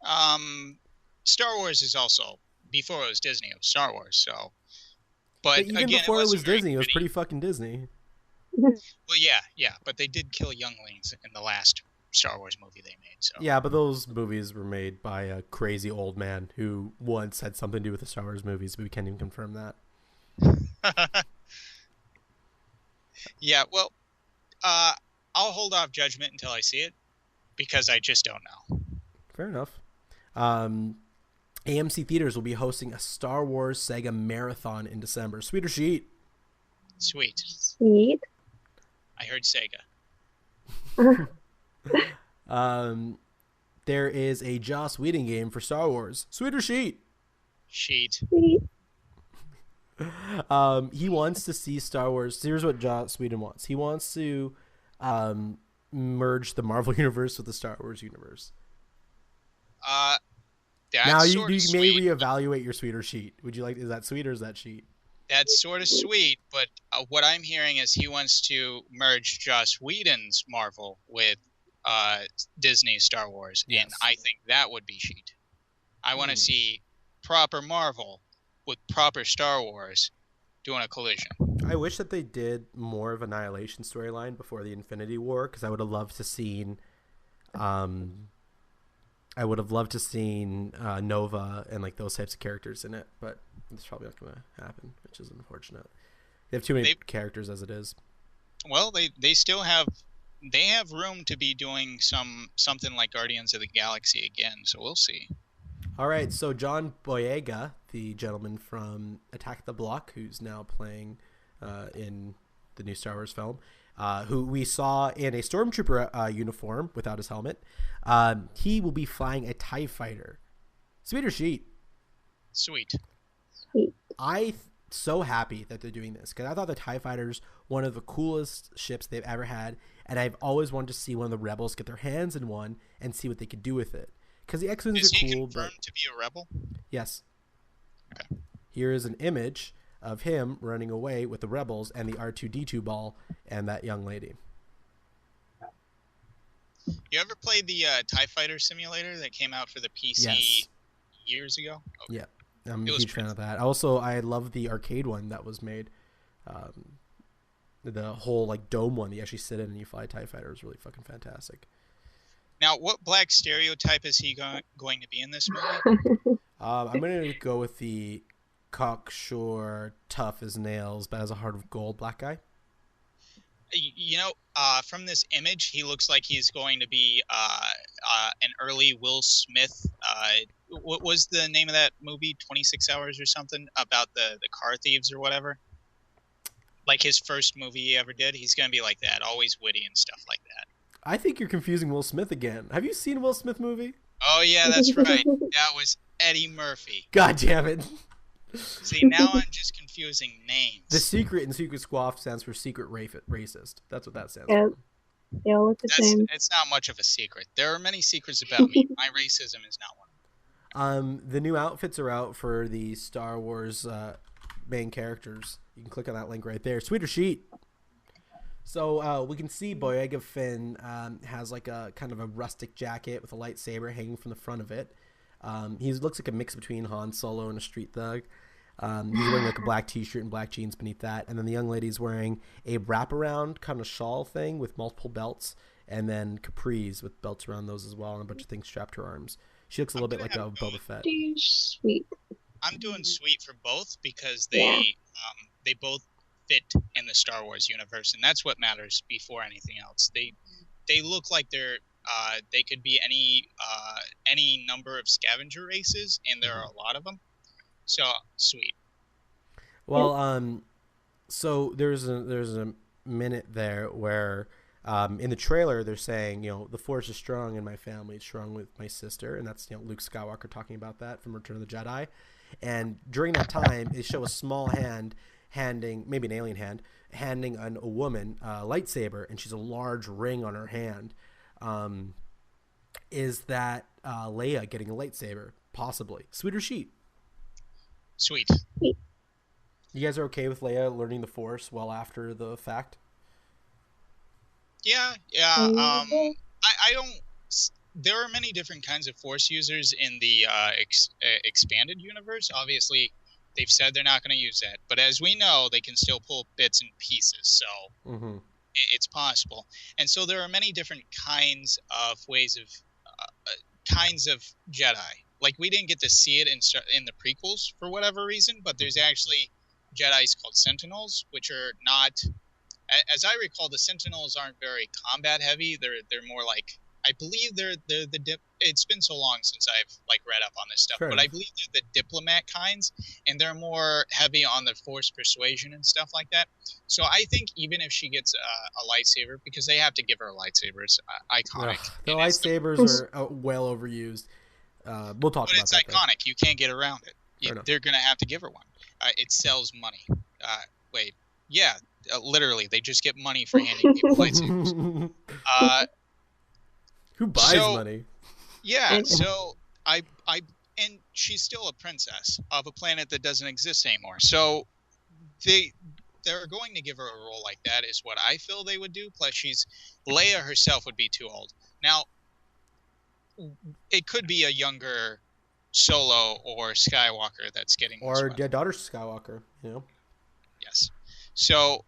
Star Wars is also, before it was Disney, it was Star Wars. So, but even again, before it was Disney, it was pretty fucking Disney. Well, yeah, but they did kill younglings in the last Star Wars movie they made. So yeah, but those movies were made by a crazy old man who once had something to do with the Star Wars movies, but we can't even confirm that. Yeah, well, I'll hold off judgment until I see it because I just don't know. Fair enough. AMC Theaters will be hosting a Star Wars Sega marathon in December. Sweet or sheet? Sweet. Sweet. I heard Sega. There is a Joss Whedon game for Star Wars. Sweet or sheet? Sheet. Sweet. He wants to see Star Wars. Here's what Joss Whedon wants. He wants to merge the Marvel universe with the Star Wars universe. Now you may reevaluate your sweet or sheet. Would you like? Is that sweet or is that sheet? That's sort of sweet, but what I'm hearing is he wants to merge Joss Whedon's Marvel with Disney's Star Wars, yes. And I think that would be sheet. I want to see proper Marvel with proper Star Wars doing a collision. I wish that they did more of Annihilation storyline before the Infinity War, because I would have loved to seen Nova and like those types of characters in it, but it's probably not going to happen, which is unfortunate. They have too many characters as it is. Well, they still have room to be doing something like Guardians of the Galaxy again, so we'll see. All right, so John Boyega, the gentleman from Attack the Block, who's now playing in the new Star Wars film, who we saw in a Stormtrooper uniform without his helmet, he will be flying a TIE fighter. Sweet or sheet? Sweet. Sweet. So happy that they're doing this, because I thought the TIE fighter's one of the coolest ships they've ever had, and I've always wanted to see one of the rebels get their hands in one and see what they could do with it. Because the X-Wings are cool. Is he confirmed to be a rebel? Yes. Okay. Here is an image of him running away with the rebels and the R2-D2 ball and that young lady. You ever played the TIE Fighter simulator that came out for the PC years ago? Okay. Yeah, I'm a huge fan of that. Also, I love the arcade one that was made. The whole like dome one that you actually sit in and you fly TIE Fighter is really fucking fantastic. Now, what black stereotype is he going to be in this movie? I'm going to go with the cocksure, tough as nails, but has a heart of gold black guy. You know, from this image, he looks like he's going to be an early Will Smith. What was the name of that movie? 26 Hours or something about the car thieves or whatever. Like his first movie he ever did. He's going to be like that, always witty and stuff like that. I think you're confusing Will Smith again. Have you seen a Will Smith movie? Oh yeah, that's right. That was Eddie Murphy. God damn it. See, now I'm just confusing names. The secret in Secret Squaff stands for secret racist. That's what that stands for. They all look the same. It's not much of a secret. There are many secrets about me. My racism is not one. The new outfits are out for the Star Wars main characters. You can click on that link right there. Sweeter sheet. So we can see Boyega Finn has like a kind of a rustic jacket with a lightsaber hanging from the front of it. He looks like a mix between Han Solo and a street thug. He's wearing like a black t-shirt and black jeans beneath that. And then the young lady's wearing a wraparound kind of shawl thing with multiple belts and then capris with belts around those as well and a bunch of things strapped to her arms. She looks a little bit like a Boba Fett. Sweet. I'm doing sweet for both because they both fit in the Star Wars universe, and that's what matters before anything else. They look like they could be any number of scavenger races, and there are a lot of them. So sweet. Well, so there's a minute there where in the trailer they're saying, you know, the Force is strong in my family, it's strong with my sister, and that's, you know, Luke Skywalker talking about that from Return of the Jedi. And during that time, they show a small hand handing, maybe an alien hand, handing a woman a lightsaber, and she's a large ring on her hand. Is that Leia getting a lightsaber? Possibly. Sweet or sheet? Sweet. You guys are okay with Leia learning the Force well after the fact? Yeah. I don't. There are many different kinds of Force users in the expanded universe. Obviously, they've said they're not going to use that, but as we know, they can still pull bits and pieces. So it's possible, and so there are many different kinds of ways of kinds of Jedi. Like we didn't get to see it in the prequels for whatever reason, but there's actually Jedis called Sentinels, which are not, as I recall, the Sentinels aren't very combat heavy. They're more like, I believe they're the it's been so long since I've like read up on this stuff, but I believe they're the diplomat kinds, and they're more heavy on the Force persuasion and stuff like that. So I think even if she gets a lightsaber, because they have to give her a lightsaber, it's iconic. The lightsabers are well overused. We'll talk about that. But it's iconic. You can't get around it. They're going to have to give her one. It sells money. Literally, they just get money for handing people lightsabers. Who buys money? Yeah, so and she's still a princess of a planet that doesn't exist anymore. So they're going to give her a role like that is what I feel they would do. Plus, Leia herself would be too old. Now, it could be a younger Solo or Skywalker that's getting or their daughter Skywalker, you know. Yes. So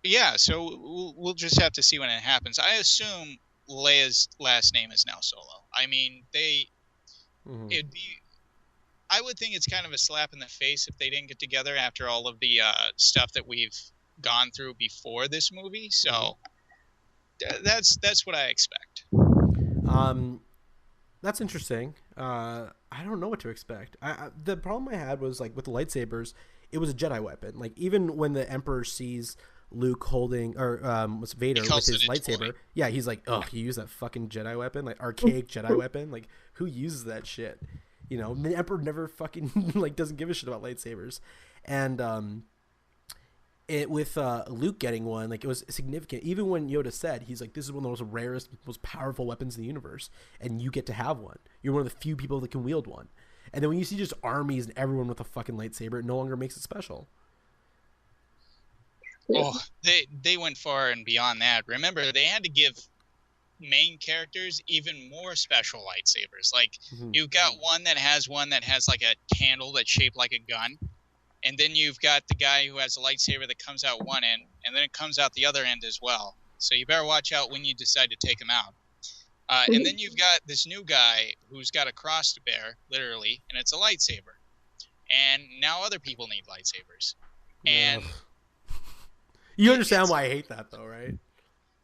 we'll just have to see when it happens. I assume Leia's last name is now Solo. I mean, it'd be. I would think it's kind of a slap in the face if they didn't get together after all of the stuff that we've gone through before this movie. So that's what I expect. That's interesting. I don't know what to expect. The problem I had was like with the lightsabers, it was a Jedi weapon. Like even when the Emperor sees Luke holding or was Vader with his lightsaber, yeah, he's like, oh, you use that fucking Jedi weapon, like archaic Jedi weapon. Like who uses that shit? You know, the Emperor never fucking like doesn't give a shit about lightsabers, and with Luke getting one, like it was significant. Even when Yoda said, he's like, this is one of the most rarest, most powerful weapons in the universe, and you get to have one. You're one of the few people that can wield one. And then when you see just armies and everyone with a fucking lightsaber, it no longer makes it special. Oh, they went far and beyond that. Remember, they had to give main characters even more special lightsabers. Like, you've got one that has like a handle that's shaped like a gun, and then you've got the guy who has a lightsaber that comes out one end, and then it comes out the other end as well. So you better watch out when you decide to take him out. And then you've got this new guy who's got a cross to bear, literally, and it's a lightsaber. And now other people need lightsabers. And you understand why I hate that, though, right?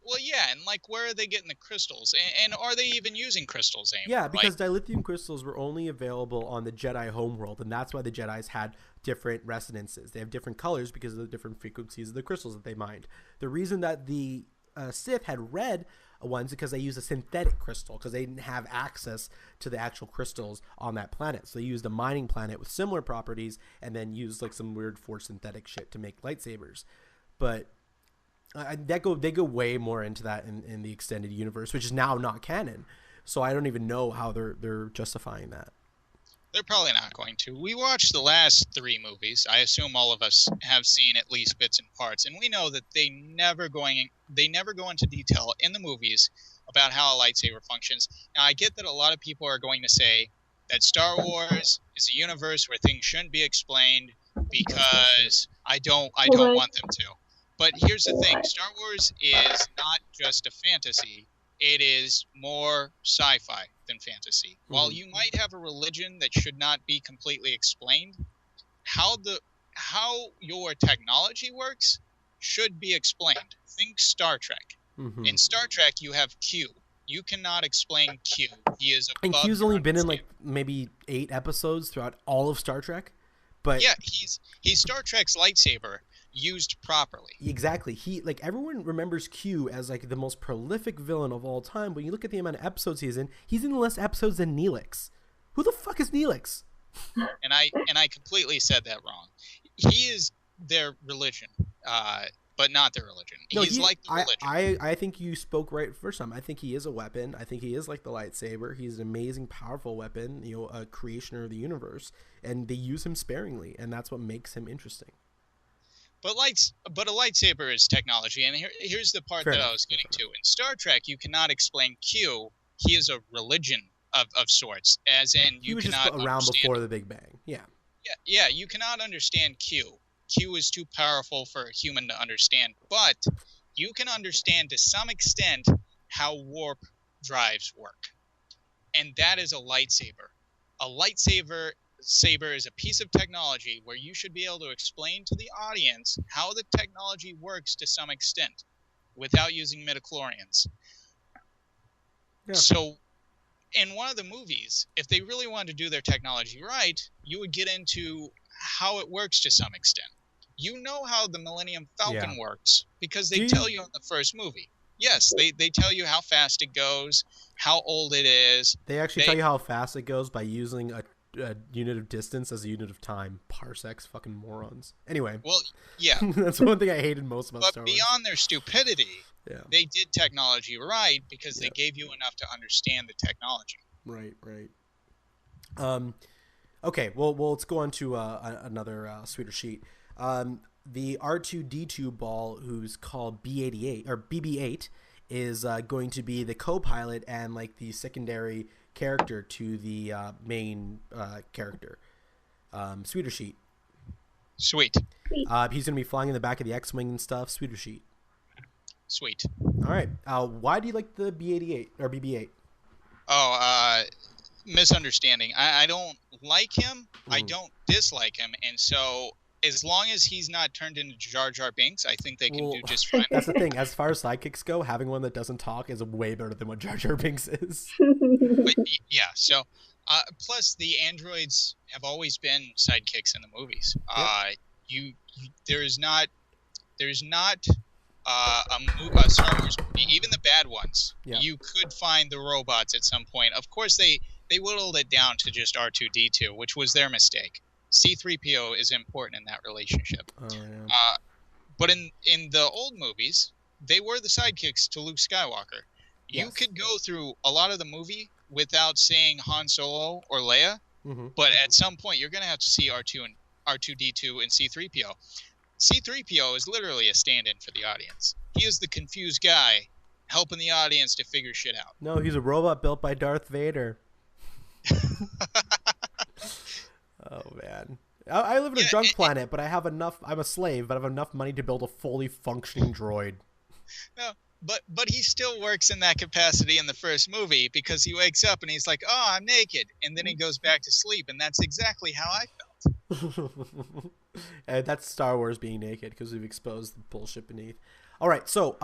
Well, yeah, and like, where are they getting the crystals? And are they even using crystals anymore? Yeah, because dilithium crystals were only available on the Jedi homeworld, and that's why the Jedis had different resonances. They have different colors because of the different frequencies of the crystals that they mined. The reason that the Sith had red ones because they used a synthetic crystal because they didn't have access to the actual crystals on that planet. So they used a mining planet with similar properties and then used like some weird force synthetic shit to make lightsabers. But they go way more into that in the extended universe, which is now not canon. So I don't even know how they're justifying that. They're probably not going to. We watched the last 3 movies. I assume all of us have seen at least bits and parts, and we know that they never go into detail in the movies about how a lightsaber functions. Now, I get that a lot of people are going to say that Star Wars is a universe where things shouldn't be explained because I don't want them to. But here's the thing: Star Wars is not just a fantasy. It is more sci-fi than fantasy. While you might have a religion that should not be completely explained, how your technology works should be explained. Think Star Trek. In Star Trek, you have Q. You cannot explain Q. He is above. And Q's only been in like maybe 8 episodes throughout all of Star Trek. But yeah, he's Star Trek's lightsaber used properly. Exactly. Everyone remembers Q as like the most prolific villain of all time. When you look at the amount of episodes he's in less episodes than Neelix. Who the fuck is Neelix? And I completely said that wrong. He is their religion, but not their religion. No, he's like the religion. I think you spoke right first time. I think he is a weapon. I think he is like the lightsaber. He's an amazing, powerful weapon. A creationer of the universe, and they use him sparingly, and that's what makes him interesting. But a lightsaber is technology, and here's the part that I was getting to. In Star Trek, you cannot explain Q. He is a religion of sorts, as in he was just around before the Big Bang. Yeah, you cannot understand Q. Q is too powerful for a human to understand, but you can understand to some extent how warp drives work. And that is a lightsaber. A lightsaber is a piece of technology where you should be able to explain to the audience how the technology works to some extent without using midichlorians. Yeah. So in one of the movies, if they really wanted to do their technology right, you would get into how it works to some extent. You know how the Millennium Falcon works because they tell you in the first movie. Yes, they tell you how fast it goes, how old it is. They actually tell you how fast it goes by using a unit of distance as a unit of time. Parsecs, fucking morons. Anyway. Well, yeah. That's one thing I hated most about Star Wars. But beyond their stupidity, they did technology right because they gave you enough to understand the technology. Right. Okay, well, let's go on to another sweeter sheet. The R2-D2 ball, who's called B88 or BB8, is going to be the co-pilot and like the secondary character to the main character. Sweeter sheet. Sweet. He's going to be flying in the back of the X-wing and stuff. Sweeter sheet. Sweet. All right. Why do you like the B88 or BB8? Oh, misunderstanding. I don't like him. I don't dislike him, and so as long as he's not turned into Jar Jar Binks, I think they can do just fine. That's the thing. As far as sidekicks go, having one that doesn't talk is way better than what Jar Jar Binks is. But, yeah. So, plus the androids have always been sidekicks in the movies. Yep. There's not a Star Wars movie, even the bad ones. Yeah. You could find the robots at some point. Of course, they whittled it down to just R2-D2, which was their mistake. C-3PO is important in that relationship. Oh, yeah. But in the old movies, they were the sidekicks to Luke Skywalker. Yes. You could go through a lot of the movie without seeing Han Solo or Leia, but at some point you're going to have to see R2-D2 and C-3PO. C-3PO is literally a stand-in for the audience. He is the confused guy helping the audience to figure shit out. No, he's a robot built by Darth Vader. Oh man, I live in a junk planet, but I have enough. I'm a slave, but I have enough money to build a fully functioning droid. No, but he still works in that capacity in the first movie because he wakes up and he's like, "Oh, I'm naked," and then he goes back to sleep, and that's exactly how I felt. And that's Star Wars being naked because we've exposed the bullshit beneath. All right, so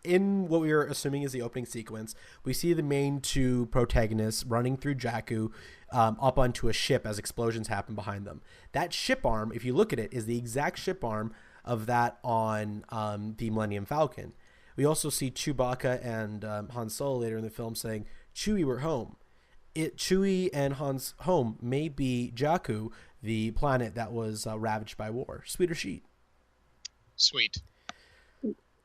in what we were assuming is the opening sequence, we see the main two protagonists running through Jakku up onto a ship as explosions happen behind them. That ship arm, if you look at it, is the exact ship arm of that on the Millennium Falcon. We also see Chewbacca and Han Solo later in the film saying, "Chewie, we're home." Chewie and Han's home may be Jakku, the planet that was ravaged by war. Sweet or sheet? Sweet.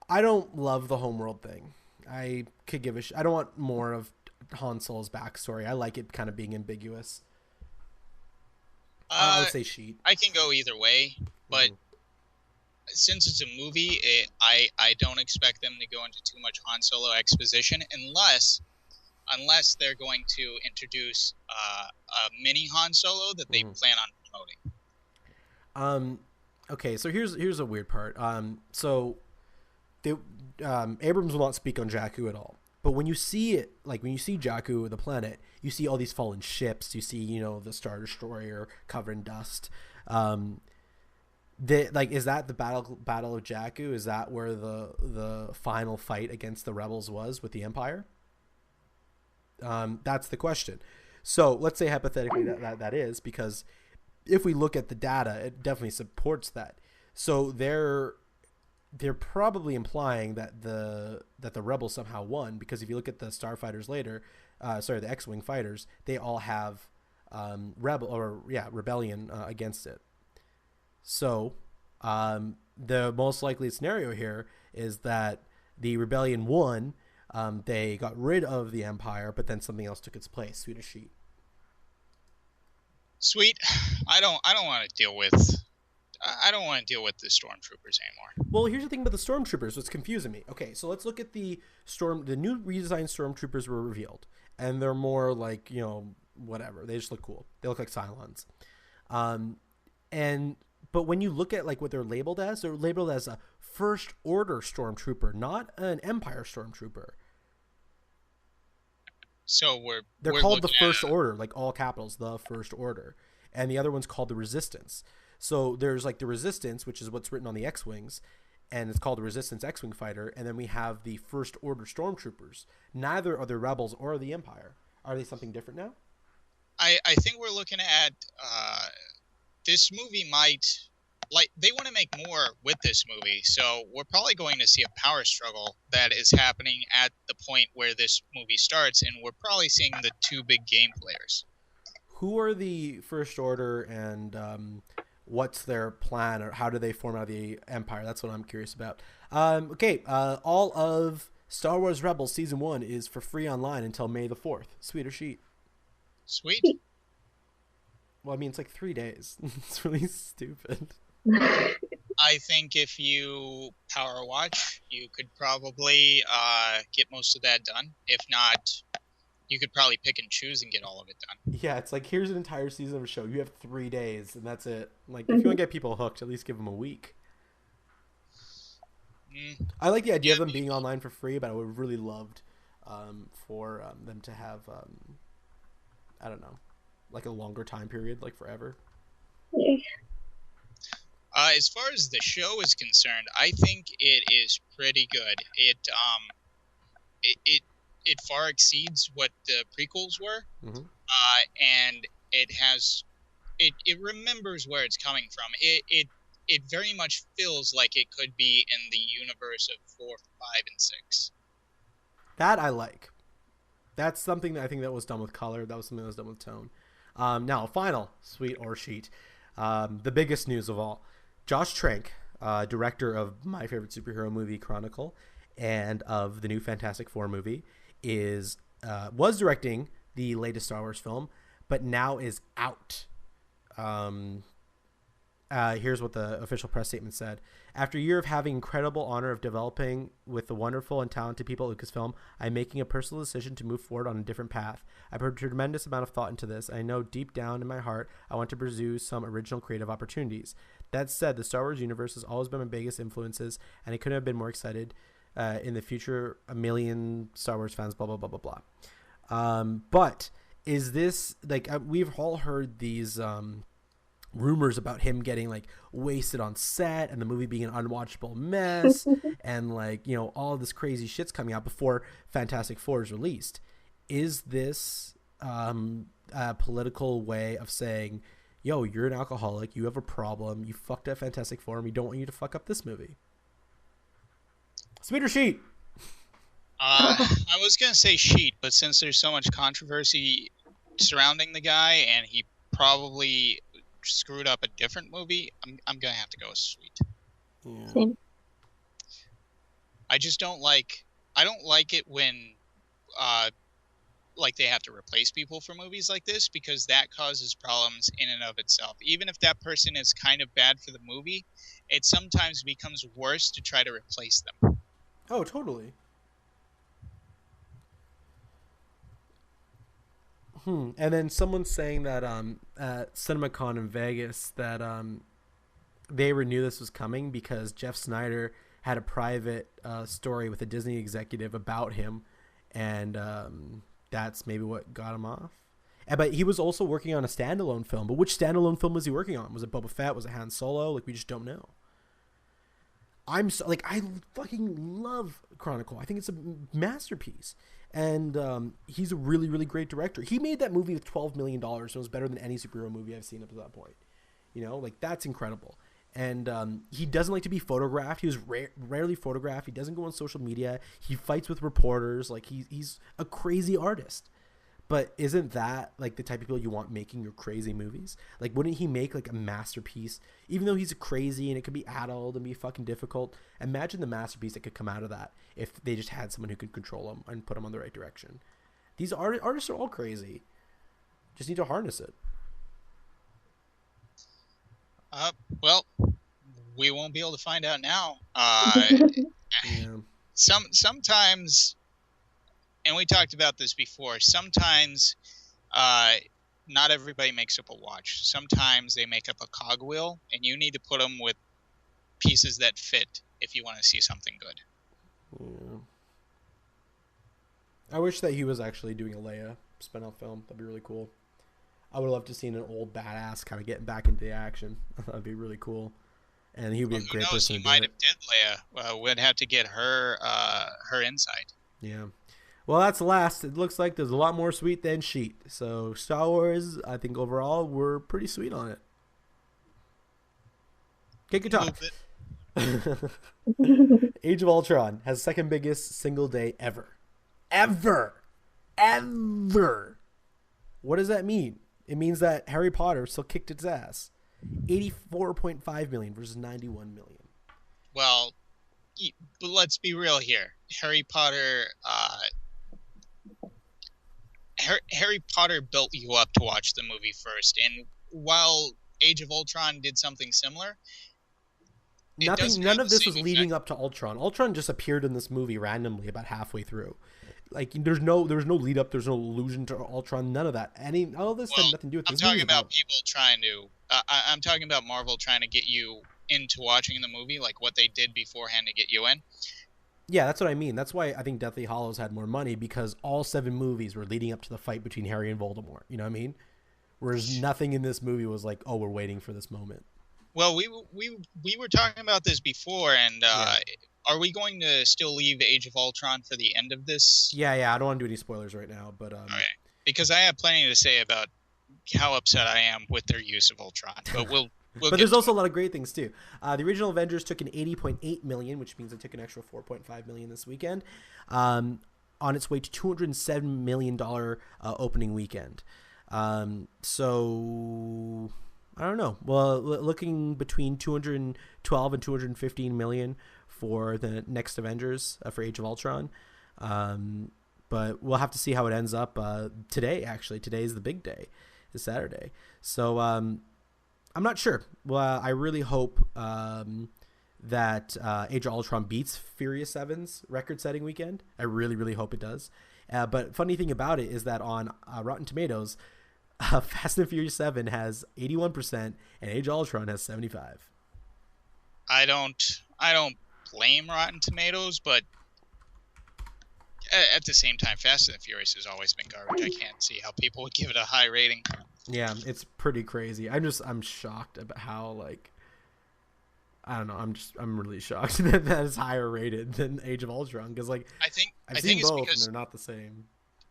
I don't love the homeworld thing. I could give I don't want more of Han Solo's backstory. I like it kind of being ambiguous. I would say sheet. I can go either way, but since it's a movie, I don't expect them to go into too much Han Solo exposition unless they're going to introduce a mini Han Solo that they plan on promoting. Okay, so here's a weird part. So Abrams will not speak on Jakku at all. But when you see it, like when you see Jakku, the planet, you see all these fallen ships. You see, the Star Destroyer covered in dust. Is that the battle of Jakku? Is that where the final fight against the rebels was with the Empire? That's the question. So let's say hypothetically that is, because if we look at the data, it definitely supports that. So they're probably implying that the rebels somehow won, because if you look at the starfighters later, the X-wing fighters, they all have rebellion against it. So the most likely scenario here is that the rebellion won. They got rid of the Empire, but then something else took its place. Sweet or sheet? Sweet. I don't want to deal with. I don't want to deal with the stormtroopers anymore. Well, here's the thing about the stormtroopers. What's confusing me? Okay, so let's look at the new redesigned stormtroopers were revealed, and they're more like whatever. They just look cool. They look like Cylons. But when you look at like what they're labeled as a First Order stormtrooper, not an Empire stormtrooper. So they're called the First Order, like all capitals, the First Order, and the other one's called the Resistance. So there's like the Resistance, which is what's written on the X-wings, and it's called the Resistance X-wing fighter, and then we have the First Order stormtroopers. Neither are the rebels or the Empire. Are they something different now? I think we're looking at this movie might, they want to make more with this movie, so we're probably going to see a power struggle that is happening at the point where this movie starts, and we're probably seeing the two big game players. Who are the First Order, and what's their plan, or how do they form out of the Empire? That's what I'm curious about. All of Star Wars Rebels Season 1 is for free online until May the 4th. Sweet or sheet? Sweet. Well, I mean, it's like 3 days. It's really stupid. I think if you power watch, you could probably get most of that done. If not, you could probably pick and choose and get all of it done. Yeah, it's like, here's an entire season of a show. You have 3 days, and that's it. Like, if you want to get people hooked, at least give them a week. I like the idea of them being online for free, but I would have really loved for them to have, I don't know, like a longer time period, like forever. As far as the show is concerned, I think it is pretty good. It far exceeds what the prequels were, and it remembers where it's coming from. It very much feels like it could be in the universe of 4, 5, and 6. That I like. That's something that I think that was done with color. That was something that was done with tone. Now, final sweet or sheet. The biggest news of all. Josh Trank, director of my favorite superhero movie, Chronicle, and of the new Fantastic Four movie, was directing the latest Star Wars film, but now is out. Here's what the official press statement said. After a year of having incredible honor of developing with the wonderful and talented people at Lucasfilm, I'm making a personal decision to move forward on a different path. I put a tremendous amount of thought into this. I know deep down in my heart I want to pursue some original creative opportunities. That said, the Star Wars universe has always been my biggest influences, and I couldn't have been more excited. In the future, a million Star Wars fans, blah, blah, blah, blah, blah. But is this, like, we've all heard these rumors about him getting like wasted on set and the movie being an unwatchable mess and like, you know, all this crazy shit's coming out before Fantastic Four is released. Is this a political way of saying, yo, you're an alcoholic, you have a problem, you fucked up Fantastic Four, and we don't want you to fuck up this movie? Sweet or sheet? I was going to say sheet, but since there's so much controversy surrounding the guy and he probably screwed up a different movie, I'm gonna have to go with sweet. Yeah. Same. I just don't like it when like they have to replace people for movies like this, because that causes problems in and of itself. Even if that person is kind of bad for the movie, it sometimes becomes worse to try to replace them. Oh, totally. And then someone's saying that at CinemaCon in Vegas that they ever knew this was coming because Jeff Snyder had a private story with a Disney executive about him, and that's maybe what got him off. But he was also working on a standalone film. But which standalone film was he working on? Was it Boba Fett? Was it Han Solo? Like, we just don't know. I fucking love Chronicle. I think it's a masterpiece. And he's a really, really great director. He made that movie with $12 million. It was better than any superhero movie I've seen up to that point. You know, like, that's incredible. And he doesn't like to be photographed. He was rarely photographed. He doesn't go on social media. He fights with reporters. Like, he's a crazy artist. But isn't that, like, the type of people you want making your crazy movies? Like, wouldn't he make, like, a masterpiece? Even though he's crazy and it could be adult and be fucking difficult, imagine the masterpiece that could come out of that if they just had someone who could control them and put them on the right direction. These artists are all crazy. Just need to harness it. Well, we won't be able to find out now. Yeah. Sometimes, and we talked about this before, sometimes not everybody makes up a watch. Sometimes they make up a cogwheel, and you need to put them with pieces that fit if you want to see something good. Yeah. I wish that he was actually doing a Leia spin-off film. That'd be really cool. I would love to see an old badass kind of getting back into the action. That'd be really cool. And he would be a great person to do it. He might have did Leia. We'd have to get her insight. Yeah. Well, that's the last. It looks like there's a lot more sweet than sheet. So Star Wars, I think overall, we're pretty sweet on it. Kick your talk. Age of Ultron has second biggest single day ever. Ever. What does that mean? It means that Harry Potter still kicked its ass. 84.5 million versus 91 million. Well, but let's be real here. Harry Potter built you up to watch the movie first, and while Age of Ultron did something similar, none of this was leading up to Ultron. Ultron just appeared in this movie randomly about halfway through. Like, there was no lead up, there's no allusion to Ultron, none of that. All of this had nothing to do with this movie. I'm talking about people trying to I'm talking about Marvel trying to get you into watching the movie, like what they did beforehand to get you in. Yeah, that's what I mean. That's why I think Deathly Hallows had more money, because all 7 movies were leading up to the fight between Harry and Voldemort. You know what I mean? Whereas nothing in this movie was like, oh, we're waiting for this moment. Well, we were talking about this before, and are we going to still leave Age of Ultron for the end of this? Yeah. I don't want to do any spoilers right now, but okay. Because I have plenty to say about how upset I am with their use of Ultron, but we'll but there's also a lot of great things too. The original Avengers took an 80.8 million, which means it took an extra 4.5 million this weekend, on its way to $207 million opening weekend. So I don't know. Well, looking between 212 and 215 million for the next Avengers for Age of Ultron. But we'll have to see how it ends up today, actually. Today is the big day. It's Saturday. So I'm not sure. Well, I really hope that Age of Ultron beats Furious 7's record-setting weekend. I really, really hope it does. But funny thing about it is that on Rotten Tomatoes, Fast and Furious 7 has 81% and Age of Ultron has 75%. I don't blame Rotten Tomatoes, but at the same time, Fast and Furious has always been garbage. I can't see how people would give it a high rating. Yeah, it's pretty crazy. I'm shocked about how, like, I don't know. I'm really shocked that is higher rated than Age of Ultron, because like I've seen both and they're not the same.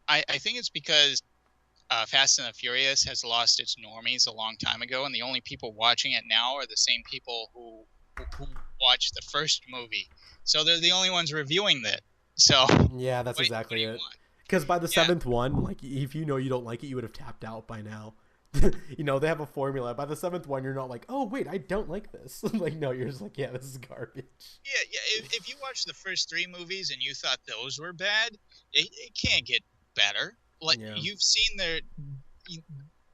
I think it's because Fast and the Furious has lost its normies a long time ago, and the only people watching it now are the same people who watched the first movie. So they're the only ones reviewing that. So yeah, that's exactly it. Because by the seventh one, like, if you know you don't like it, you would have tapped out by now. You know, they have a formula. By the seventh one, you're not like, oh wait, I don't like this. Like, no, you're just like, yeah, this is garbage. Yeah. If you watched the first 3 movies and you thought those were bad, it can't get better. Like, you've seen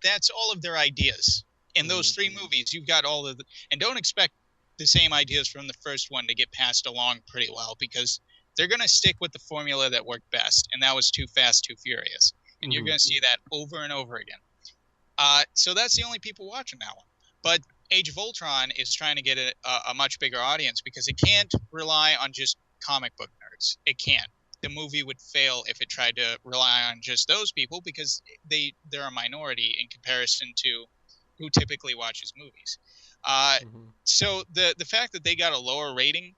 that's all of their ideas in those 3 movies. You've got all of and don't expect the same ideas from the first one to get passed along pretty well, because they're going to stick with the formula that worked best, and that was Too Fast, Too Furious. And you're going to see that over and over again. So that's the only people watching that one. But Age of Ultron is trying to get a much bigger audience, because it can't rely on just comic book nerds. It can't. The movie would fail if it tried to rely on just those people, because they're a minority in comparison to who typically watches movies. So the fact that they got a lower rating,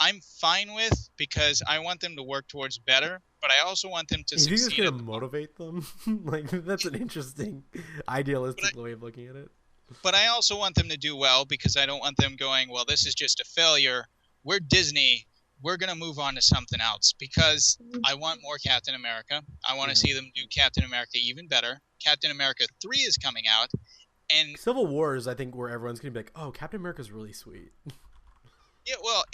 I'm fine with, because I want them to work towards better, but I also want them to succeed. Are you just going to motivate them? Like, that's an interesting, idealistic way of looking at it. But I also want them to do well, because I don't want them going, well, this is just a failure. We're Disney. We're going to move on to something else, because I want more Captain America. I want to see them do Captain America even better. Captain America 3 is coming out. And Civil War is, I think, where everyone's going to be like, oh, Captain America's really sweet. Yeah, well,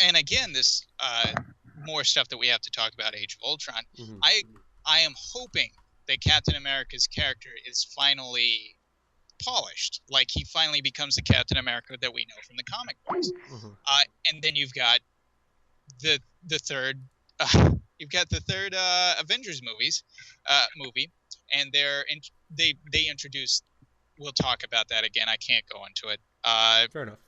and again, this more stuff that we have to talk about Age of Ultron. I am hoping that Captain America's character is finally polished, like he finally becomes the Captain America that we know from the comic books. And then you've got the third Avengers movie, and they introduced. We'll talk about that again. I can't go into it. Fair enough.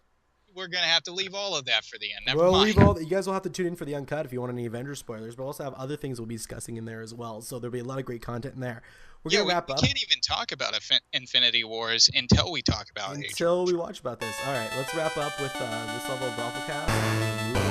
We're going to have to leave all of that for the end. Never mind. You guys will have to tune in for the uncut if you want any Avengers spoilers, but we'll also have other things we'll be discussing in there as well. So there'll be a lot of great content in there. We're going to wrap up. We can't even talk about Infinity Wars until we talk about it. Until we watch about this. All right, let's wrap up with this level of ROFLcast.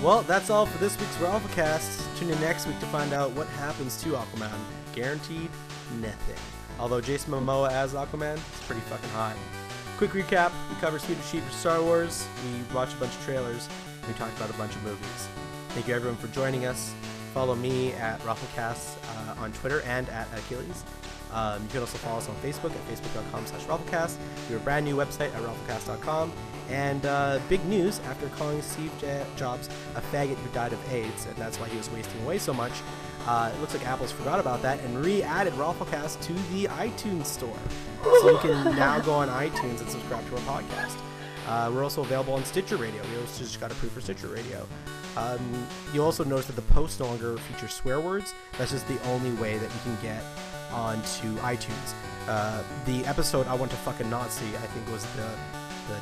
Well, that's all for this week's ROFLcast. Tune in next week to find out what happens to Aquaman. Guaranteed nothing. Although Jason Momoa as Aquaman is pretty fucking hot. Quick recap, we covered Sweet Sheet for Star Wars, we watched a bunch of trailers, and we talked about a bunch of movies. Thank you everyone for joining us. Follow me at ROFLcast on Twitter and at Achilles. You can also follow us on Facebook at facebook.com/ROFLcast. We have a brand new website at ROFLcast.com. And big news, after calling Steve Jobs a faggot who died of AIDS, and that's why he was wasting away so much, it looks like Apple's forgot about that and re-added ROFLcast to the iTunes store. So you can now go on iTunes and subscribe to our podcast. We're also available on Stitcher Radio. We also just got approved for Stitcher Radio. You'll also notice that the posts no longer feature swear words. That's just the only way that you can get onto iTunes. The episode I Want to Fuck a Nazi, I think, was the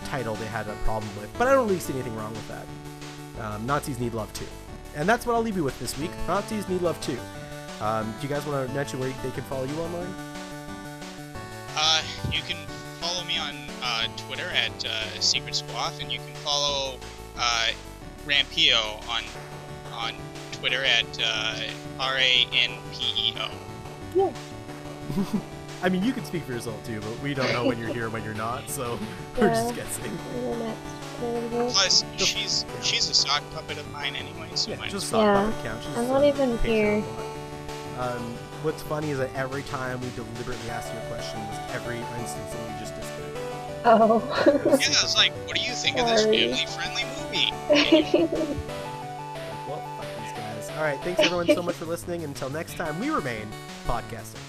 title they had a problem with, but I don't really see anything wrong with that. Nazis need love too. And that's what I'll leave you with this week. Nazis need love too. Do you guys want to mention where they can follow you online? You can follow me on Twitter at Secret Squaff, and you can follow Rampeo on Twitter at RANPEO. Yeah. I mean, you can speak for yourself too, but we don't know when you're here and when you're not, so we're just guessing. Plus, she's a sock puppet of mine anyway, so just sock puppet count. I'm not even here. What's funny is that every time we deliberately ask you a question was every instance that you just disappeared. Oh. Yeah, it's like, what do you think of this family-friendly movie? Well, fuck these guys. All right, thanks everyone so much for listening. Until next time, we remain podcasting.